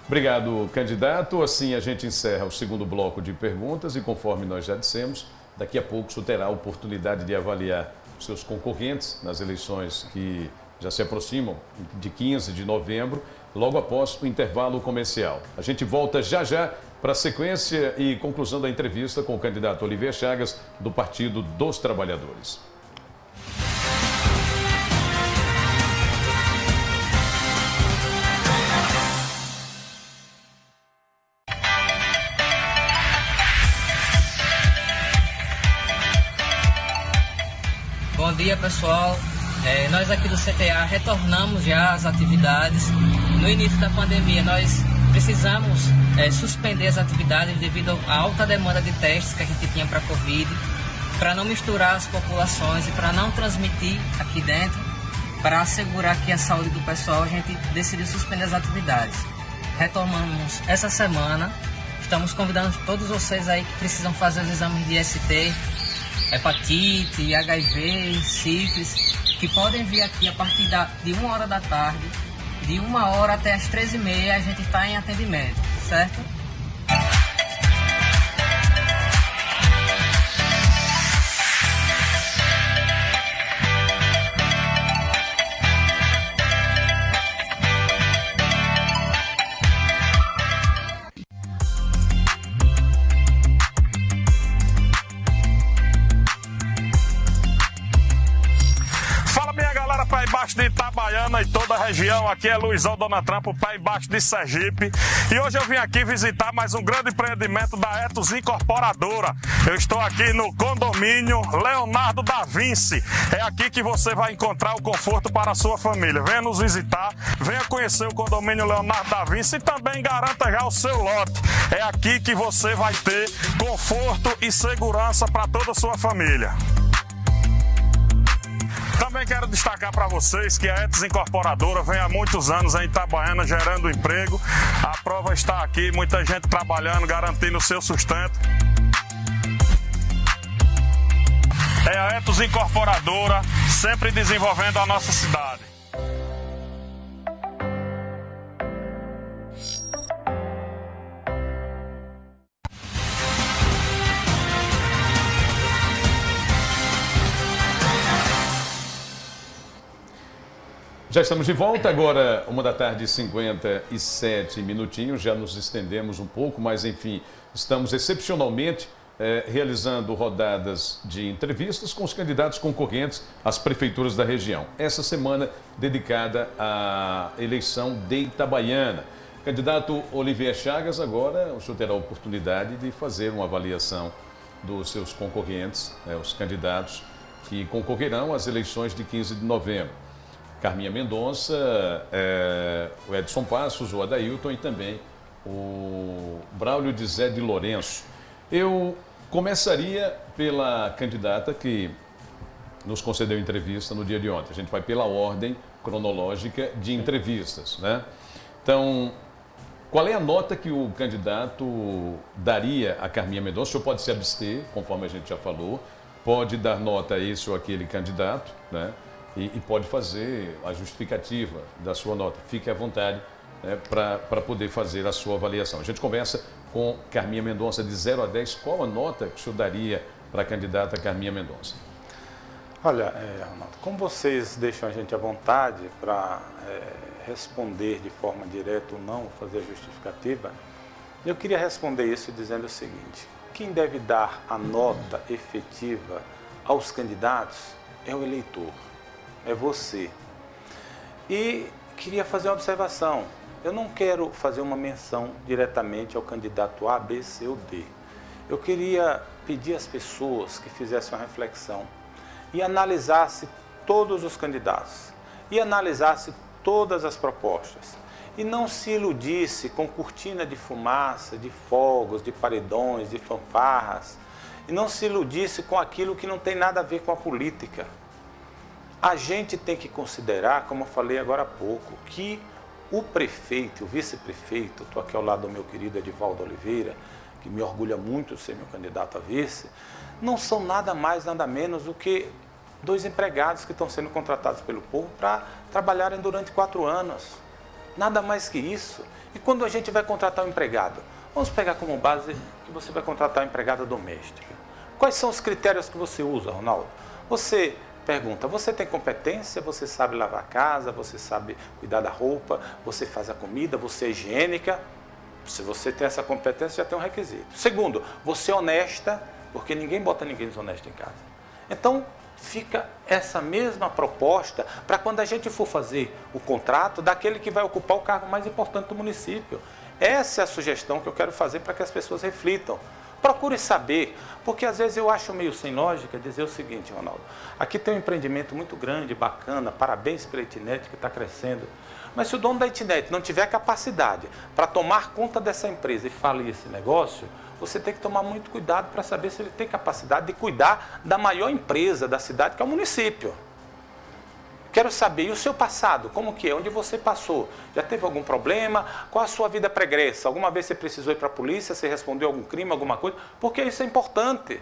B: Obrigado, candidato. Assim a gente encerra o segundo bloco de perguntas e, conforme nós já dissemos, daqui a pouco o senhor terá a oportunidade de avaliar os seus concorrentes nas eleições que já se aproximam, de 15 de novembro, logo após o intervalo comercial. A gente volta já já para a sequência e conclusão da entrevista com o candidato Olivier Chagas, do Partido dos Trabalhadores.
E: Bom dia, pessoal. Nós aqui do CTA retornamos já às atividades. No início da pandemia, nós precisamos suspender as atividades devido à alta demanda de testes que a gente tinha para a Covid, para não misturar as populações e para não transmitir aqui dentro, para assegurar aqui a saúde do pessoal, a gente decidiu suspender as atividades. Retomamos essa semana, estamos convidando todos vocês aí que precisam fazer os exames de ST, hepatite, HIV, sífilis, que podem vir aqui a partir de 1 hora da tarde, de 1 hora até as 13h30 a gente está em atendimento, certo?
F: Pé Embaixo de Itabaiana e toda a região, aqui é Luizão Dona Trampo, Pé Embaixo de Sergipe, e hoje eu vim aqui visitar mais um grande empreendimento da Etos Incorporadora. Eu estou aqui no condomínio Leonardo da Vinci. É aqui que você vai encontrar o conforto para a sua família. Venha nos visitar, venha conhecer o condomínio Leonardo da Vinci e também garanta já o seu lote. É aqui que você vai ter conforto e segurança para toda a sua família. Também quero destacar para vocês que a Etos Incorporadora vem há muitos anos em Itabaiana gerando emprego. A prova está aqui, muita gente trabalhando, garantindo o seu sustento. É a Etos Incorporadora, sempre desenvolvendo a nossa cidade.
B: Já estamos de volta, agora 13h57, já nos estendemos um pouco, mas enfim, estamos excepcionalmente realizando rodadas de entrevistas com os candidatos concorrentes às prefeituras da região. Essa semana dedicada à eleição de Itabaiana. Candidato Olivier Chagas, agora o senhor terá a oportunidade de fazer uma avaliação dos seus concorrentes, os candidatos que concorrerão às eleições de 15 de novembro. Carminha Mendonça, o Edson Passos, o Adailton e também o Braulio de Zé de Lourenço. Eu começaria pela candidata que nos concedeu entrevista no dia de ontem. A gente vai pela ordem cronológica de entrevistas, né? Então, qual é a nota que o candidato daria a Carminha Mendonça? O senhor pode se abster, conforme a gente já falou, pode dar nota a esse ou aquele candidato, né? E pode fazer a justificativa da sua nota. Fique à vontade, né, para poder fazer a sua avaliação. A gente começa com Carminha Mendonça, de 0 a 10. Qual a nota que o senhor daria para a candidata Carminha Mendonça?
V: Olha, Ronaldo, como vocês deixam a gente à vontade para responder de forma direta ou não, fazer a justificativa, eu queria responder isso dizendo o seguinte: quem deve dar a nota efetiva aos candidatos é o eleitor. É você. E queria fazer uma observação. Eu não quero fazer uma menção diretamente ao candidato A, B, C ou D. Eu queria pedir às pessoas que fizessem uma reflexão e analisassem todos os candidatos e analisassem todas as propostas. E não se iludisse com cortina de fumaça, de fogos, de paredões, de fanfarras. E não se iludisse com aquilo que não tem nada a ver com a política. A gente tem que considerar, como eu falei agora há pouco, que o prefeito, o vice-prefeito, estou aqui ao lado do meu querido Edivaldo Oliveira, que me orgulha muito de ser meu candidato a vice, não são nada mais, nada menos do que 2 empregados que estão sendo contratados pelo povo para trabalharem durante 4 anos. Nada mais que isso. E quando a gente vai contratar um empregado, vamos pegar como base que você vai contratar uma empregada doméstica. Quais são os critérios que você usa, Ronaldo? Você pergunta, você tem competência, você sabe lavar a casa, você sabe cuidar da roupa, você faz a comida, você é higiênica? Se você tem essa competência, já tem um requisito. Segundo, você é honesta, porque ninguém bota ninguém desonesto em casa. Então, fica essa mesma proposta para quando a gente for fazer o contrato daquele que vai ocupar o cargo mais importante do município. Essa é a sugestão que eu quero fazer para que as pessoas reflitam. Procure saber, porque às vezes eu acho meio sem lógica dizer o seguinte, Ronaldo, aqui tem um empreendimento muito grande, bacana, parabéns pela Itnet que está crescendo, mas se o dono da Itnet não tiver capacidade para tomar conta dessa empresa e falir esse negócio, você tem que tomar muito cuidado para saber se ele tem capacidade de cuidar da maior empresa da cidade, que é o município. Quero saber, e o seu passado, como que é? Onde você passou? Já teve algum problema? Qual a sua vida pregressa? Alguma vez você precisou ir para a polícia, você respondeu algum crime, alguma coisa? Porque isso é importante.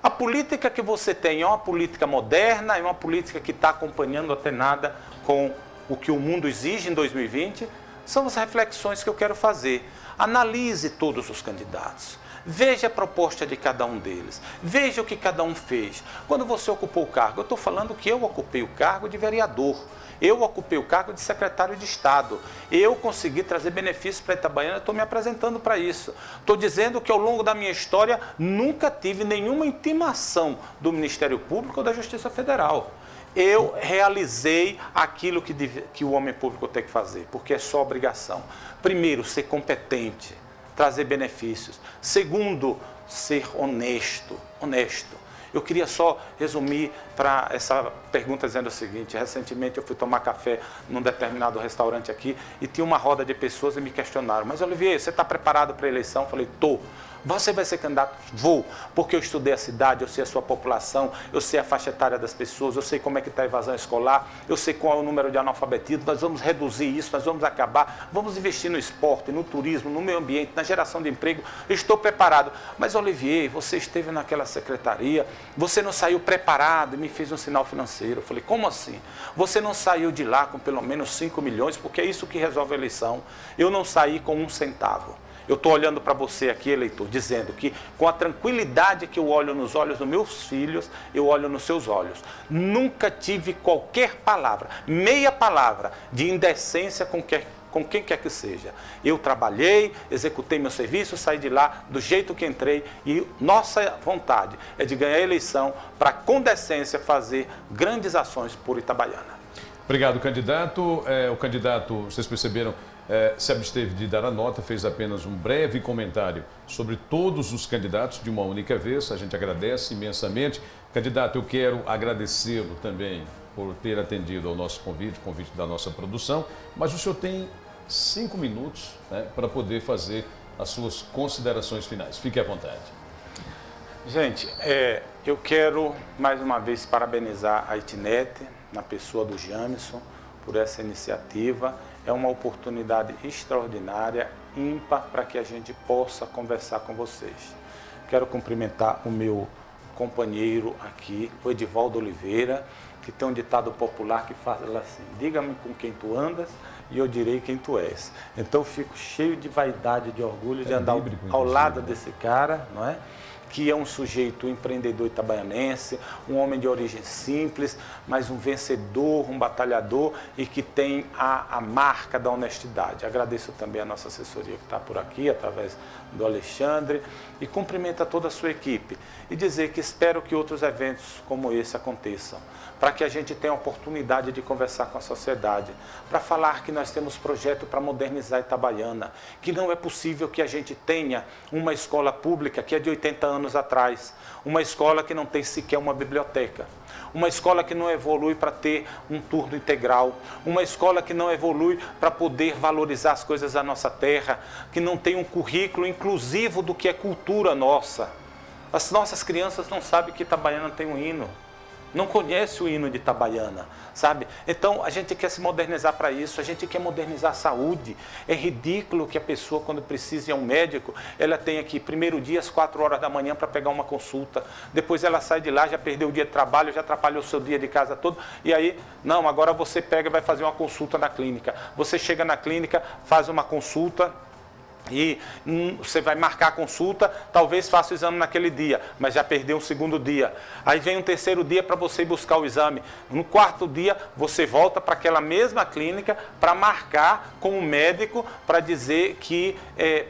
V: A política que você tem é uma política moderna, é uma política que está acompanhando atenada com o que o mundo exige em 2020? São as reflexões que eu quero fazer. Analise todos os candidatos. Veja a proposta de cada um deles. Veja o que cada um fez. Quando você ocupou o cargo, eu estou falando que eu ocupei o cargo de vereador. Eu ocupei o cargo de secretário de Estado. Eu consegui trazer benefícios para Itabaiana, estou me apresentando para isso. Estou dizendo que ao longo da minha história nunca tive nenhuma intimação do Ministério Público ou da Justiça Federal. Eu realizei aquilo que o homem público tem que fazer, porque é só obrigação. Primeiro, ser competente, trazer benefícios. Segundo, ser honesto. Eu queria só resumir para essa pergunta dizendo o seguinte: recentemente eu fui tomar café num determinado restaurante aqui e tinha uma roda de pessoas e me questionaram: mas Olivier, você está preparado para a eleição? Eu falei: estou. Você vai ser candidato? Vou, porque eu estudei a cidade, eu sei a sua população, eu sei a faixa etária das pessoas, eu sei como é que está a evasão escolar, eu sei qual é o número de analfabetismo, nós vamos reduzir isso, nós vamos acabar, vamos investir no esporte, no turismo, no meio ambiente, na geração de emprego, eu estou preparado. Mas Olivier, você esteve naquela secretaria, você não saiu preparado e me fez um sinal financeiro. Eu falei: como assim? Você não saiu de lá com pelo menos 5 milhões, porque é isso que resolve a eleição. Eu não saí com 1 centavo. Eu estou olhando para você aqui, eleitor, dizendo que com a tranquilidade que eu olho nos olhos dos meus filhos, eu olho nos seus olhos. Nunca tive qualquer palavra, meia palavra de indecência com quem quer que seja. Eu trabalhei, executei meu serviço, saí de lá do jeito que entrei e nossa vontade é de ganhar a eleição para, com decência, fazer grandes ações por Itabaiana.
B: Obrigado, candidato. O candidato, vocês perceberam, se absteve de dar a nota, fez apenas um breve comentário sobre todos os candidatos de uma única vez. A gente agradece imensamente. Candidato, eu quero agradecê-lo também por ter atendido ao nosso convite, convite da nossa produção, mas o senhor tem 5 minutos, né, para poder fazer as suas considerações finais. Fique à vontade.
V: Gente, eu quero mais uma vez parabenizar a Itnet, na pessoa do Jamison, por essa iniciativa. É uma oportunidade extraordinária, ímpar, para que a gente possa conversar com vocês. Quero cumprimentar o meu companheiro aqui, o Edivaldo Oliveira, que tem um ditado popular que fala assim: diga-me com quem tu andas e eu direi quem tu és. Então eu fico cheio de vaidade, de orgulho de andar ao lado desse cara, não é? Que é um sujeito empreendedor itabaianense, um homem de origem simples, mas um vencedor, um batalhador e que tem a marca da honestidade. Agradeço também a nossa assessoria que está por aqui, através do Alexandre, e cumprimento a toda a sua equipe. E dizer que espero que outros eventos como esse aconteçam, para que a gente tenha a oportunidade de conversar com a sociedade, para falar que nós temos projeto para modernizar Itabaiana, que não é possível que a gente tenha uma escola pública que é de 80 anos atrás, uma escola que não tem sequer uma biblioteca, uma escola que não evolui para ter um turno integral, uma escola que não evolui para poder valorizar as coisas da nossa terra, que não tem um currículo inclusivo do que é cultura nossa. As nossas crianças não sabem que Itabaiana tem um hino, não conhece o hino de Itabaiana, sabe? Então, a gente quer se modernizar para isso, a gente quer modernizar a saúde. É ridículo que a pessoa, quando precisa ir a um médico, ela tenha que ir primeiro dia às 4 horas da manhã para pegar uma consulta. Depois ela sai de lá, já perdeu o dia de trabalho, já atrapalhou o seu dia de casa todo. E aí, não, agora você pega e vai fazer uma consulta na clínica. Você chega na clínica, faz uma consulta, E você vai marcar a consulta, talvez faça o exame naquele dia, mas já perdeu um segundo dia. Aí vem um terceiro dia para você ir buscar o exame. No quarto dia, você volta para aquela mesma clínica para marcar com o médico para dizer que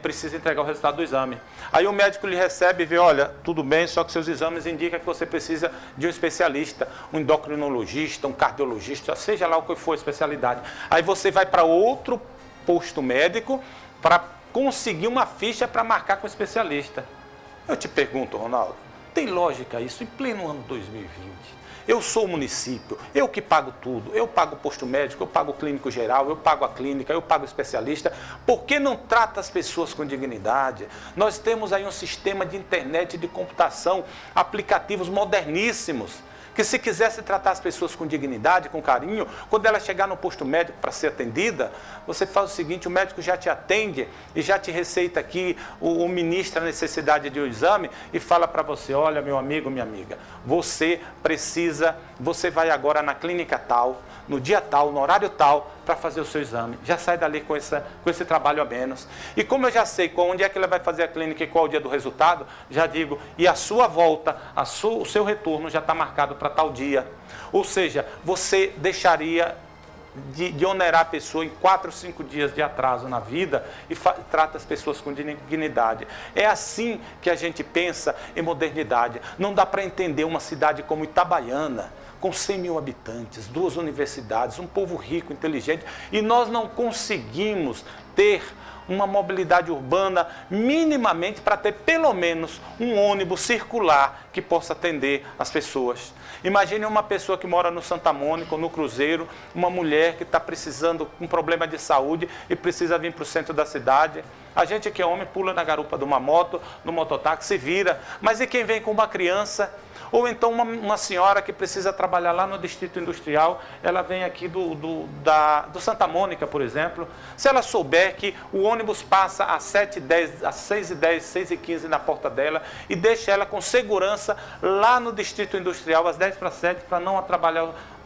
V: precisa entregar o resultado do exame. Aí o médico lhe recebe e vê, olha, tudo bem, só que seus exames indicam que você precisa de um especialista, um endocrinologista, um cardiologista, seja lá o que for a especialidade. Aí você vai para outro posto médico para conseguir uma ficha para marcar com o especialista. Eu te pergunto, Ronaldo, tem lógica isso em pleno ano 2020? Eu sou o município, eu que pago tudo, eu pago o posto médico, eu pago o clínico geral, eu pago a clínica, eu pago o especialista. Por que não trata as pessoas com dignidade? Nós temos aí um sistema de internet, de computação, aplicativos moderníssimos, que se quisesse tratar as pessoas com dignidade, com carinho, quando ela chegar no posto médico para ser atendida, você faz o seguinte, o médico já te atende e já te receita aqui, o ministra a necessidade de um exame e fala para você, olha meu amigo, minha amiga, você vai agora na clínica tal, no dia tal, no horário tal, para fazer o seu exame. Já sai dali com esse trabalho a menos. E como eu já sei onde é que ela vai fazer a clínica e qual é o dia do resultado, já digo, e a sua volta, o seu retorno já está marcado para tal dia. Ou seja, você deixaria de onerar a pessoa em 4 ou 5 dias de atraso na vida e trata as pessoas com dignidade. É assim que a gente pensa em modernidade. Não dá para entender uma cidade como Itabaiana, com 100 mil habitantes, 2 universidades, um povo rico, inteligente, e nós não conseguimos ter uma mobilidade urbana minimamente para ter pelo menos um ônibus circular que possa atender as pessoas. Imagine uma pessoa que mora no Santa Mônica ou no Cruzeiro, uma mulher que está precisando com um problema de saúde e precisa vir para o centro da cidade. A gente que é homem pula na garupa de uma moto, no mototáxi, se vira. Mas e quem vem com uma criança? Ou então uma senhora que precisa trabalhar lá no Distrito Industrial, ela vem aqui do Santa Mônica, por exemplo. Se ela souber que o ônibus passa às 7h10, às 6h10, 6h15 na porta dela e deixa ela com segurança lá no Distrito Industrial às 6h10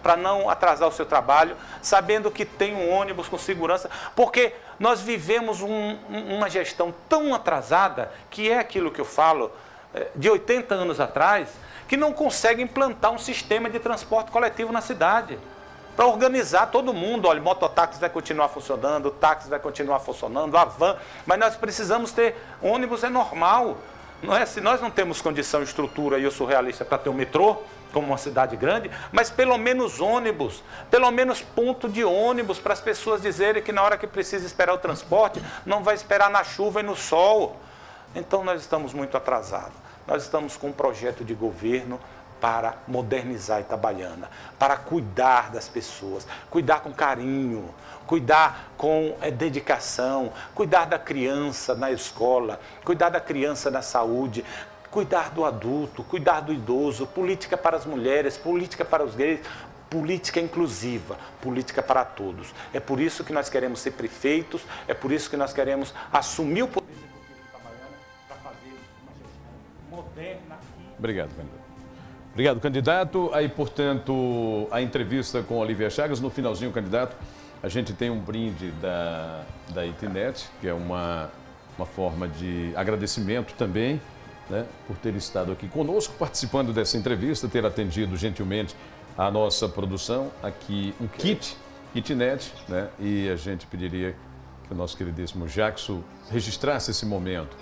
V: para não atrasar o seu trabalho, sabendo que tem um ônibus com segurança, porque nós vivemos uma gestão tão atrasada, que é aquilo que eu falo, de 80 anos atrás, que não consegue implantar um sistema de transporte coletivo na cidade, para organizar todo mundo. Olha, o mototáxi vai continuar funcionando, o táxi vai continuar funcionando, a van, mas nós precisamos ter ônibus, é normal. Não é? Se nós não temos condição, estrutura, e eu sou realista, para ter um metrô, como uma cidade grande, mas pelo menos ônibus, pelo menos ponto de ônibus, para as pessoas dizerem que na hora que precisa esperar o transporte, não vai esperar na chuva e no sol. Então nós estamos muito atrasados. Nós estamos com um projeto de governo para modernizar Itabaiana, para cuidar das pessoas, cuidar com carinho, cuidar com dedicação, cuidar da criança na escola, cuidar da criança na saúde, cuidar do adulto, cuidar do idoso, política para as mulheres, política para os gays, política inclusiva, política para todos. É por isso que nós queremos ser prefeitos, é por isso que nós queremos assumir o poder executivo de Itabaiana para fazer uma gestão moderna.
B: Obrigado, candidato. Obrigado, candidato. Aí, portanto, a entrevista com Olívia Chagas. No finalzinho, candidato, a gente tem um brinde da Itinet, que é uma forma de agradecimento também, né, por ter estado aqui conosco, participando dessa entrevista, ter atendido gentilmente a nossa produção, aqui um kitnet, né, e a gente pediria que o nosso queridíssimo Jackson registrasse esse momento.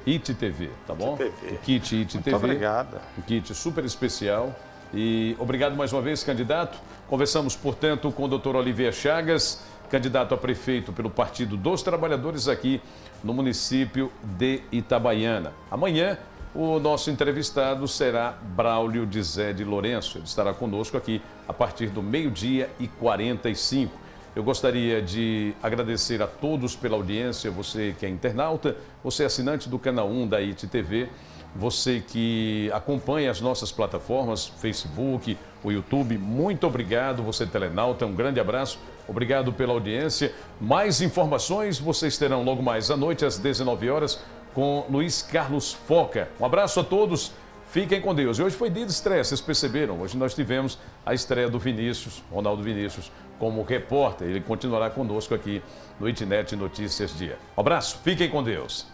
B: ITTV, tá bom?
V: ITTV.
B: O kit ITTV.
V: Muito obrigado.
B: Um kit super especial. E obrigado mais uma vez, candidato. Conversamos, portanto, com o doutor Olívia Chagas, candidato a prefeito pelo Partido dos Trabalhadores aqui no município de Itabaiana. Amanhã, o nosso entrevistado será Braulio de Zé de Lourenço. Ele estará conosco aqui a partir do 12h45. Eu gostaria de agradecer a todos pela audiência, você que é internauta, você é assinante do canal 1 da ITTV, você que acompanha as nossas plataformas, Facebook, o YouTube, muito obrigado, você telenauta, um grande abraço, obrigado pela audiência. Mais informações vocês terão logo mais à noite, às 19 horas, com Luiz Carlos Foca. Um abraço a todos, Fiquem com Deus. E hoje foi dia de estreia, vocês perceberam? Hoje nós tivemos a estreia do Vinícius, Ronaldo Vinícius, como repórter. Ele continuará conosco aqui no Itnet Notícias Dia. Um abraço, fiquem com Deus.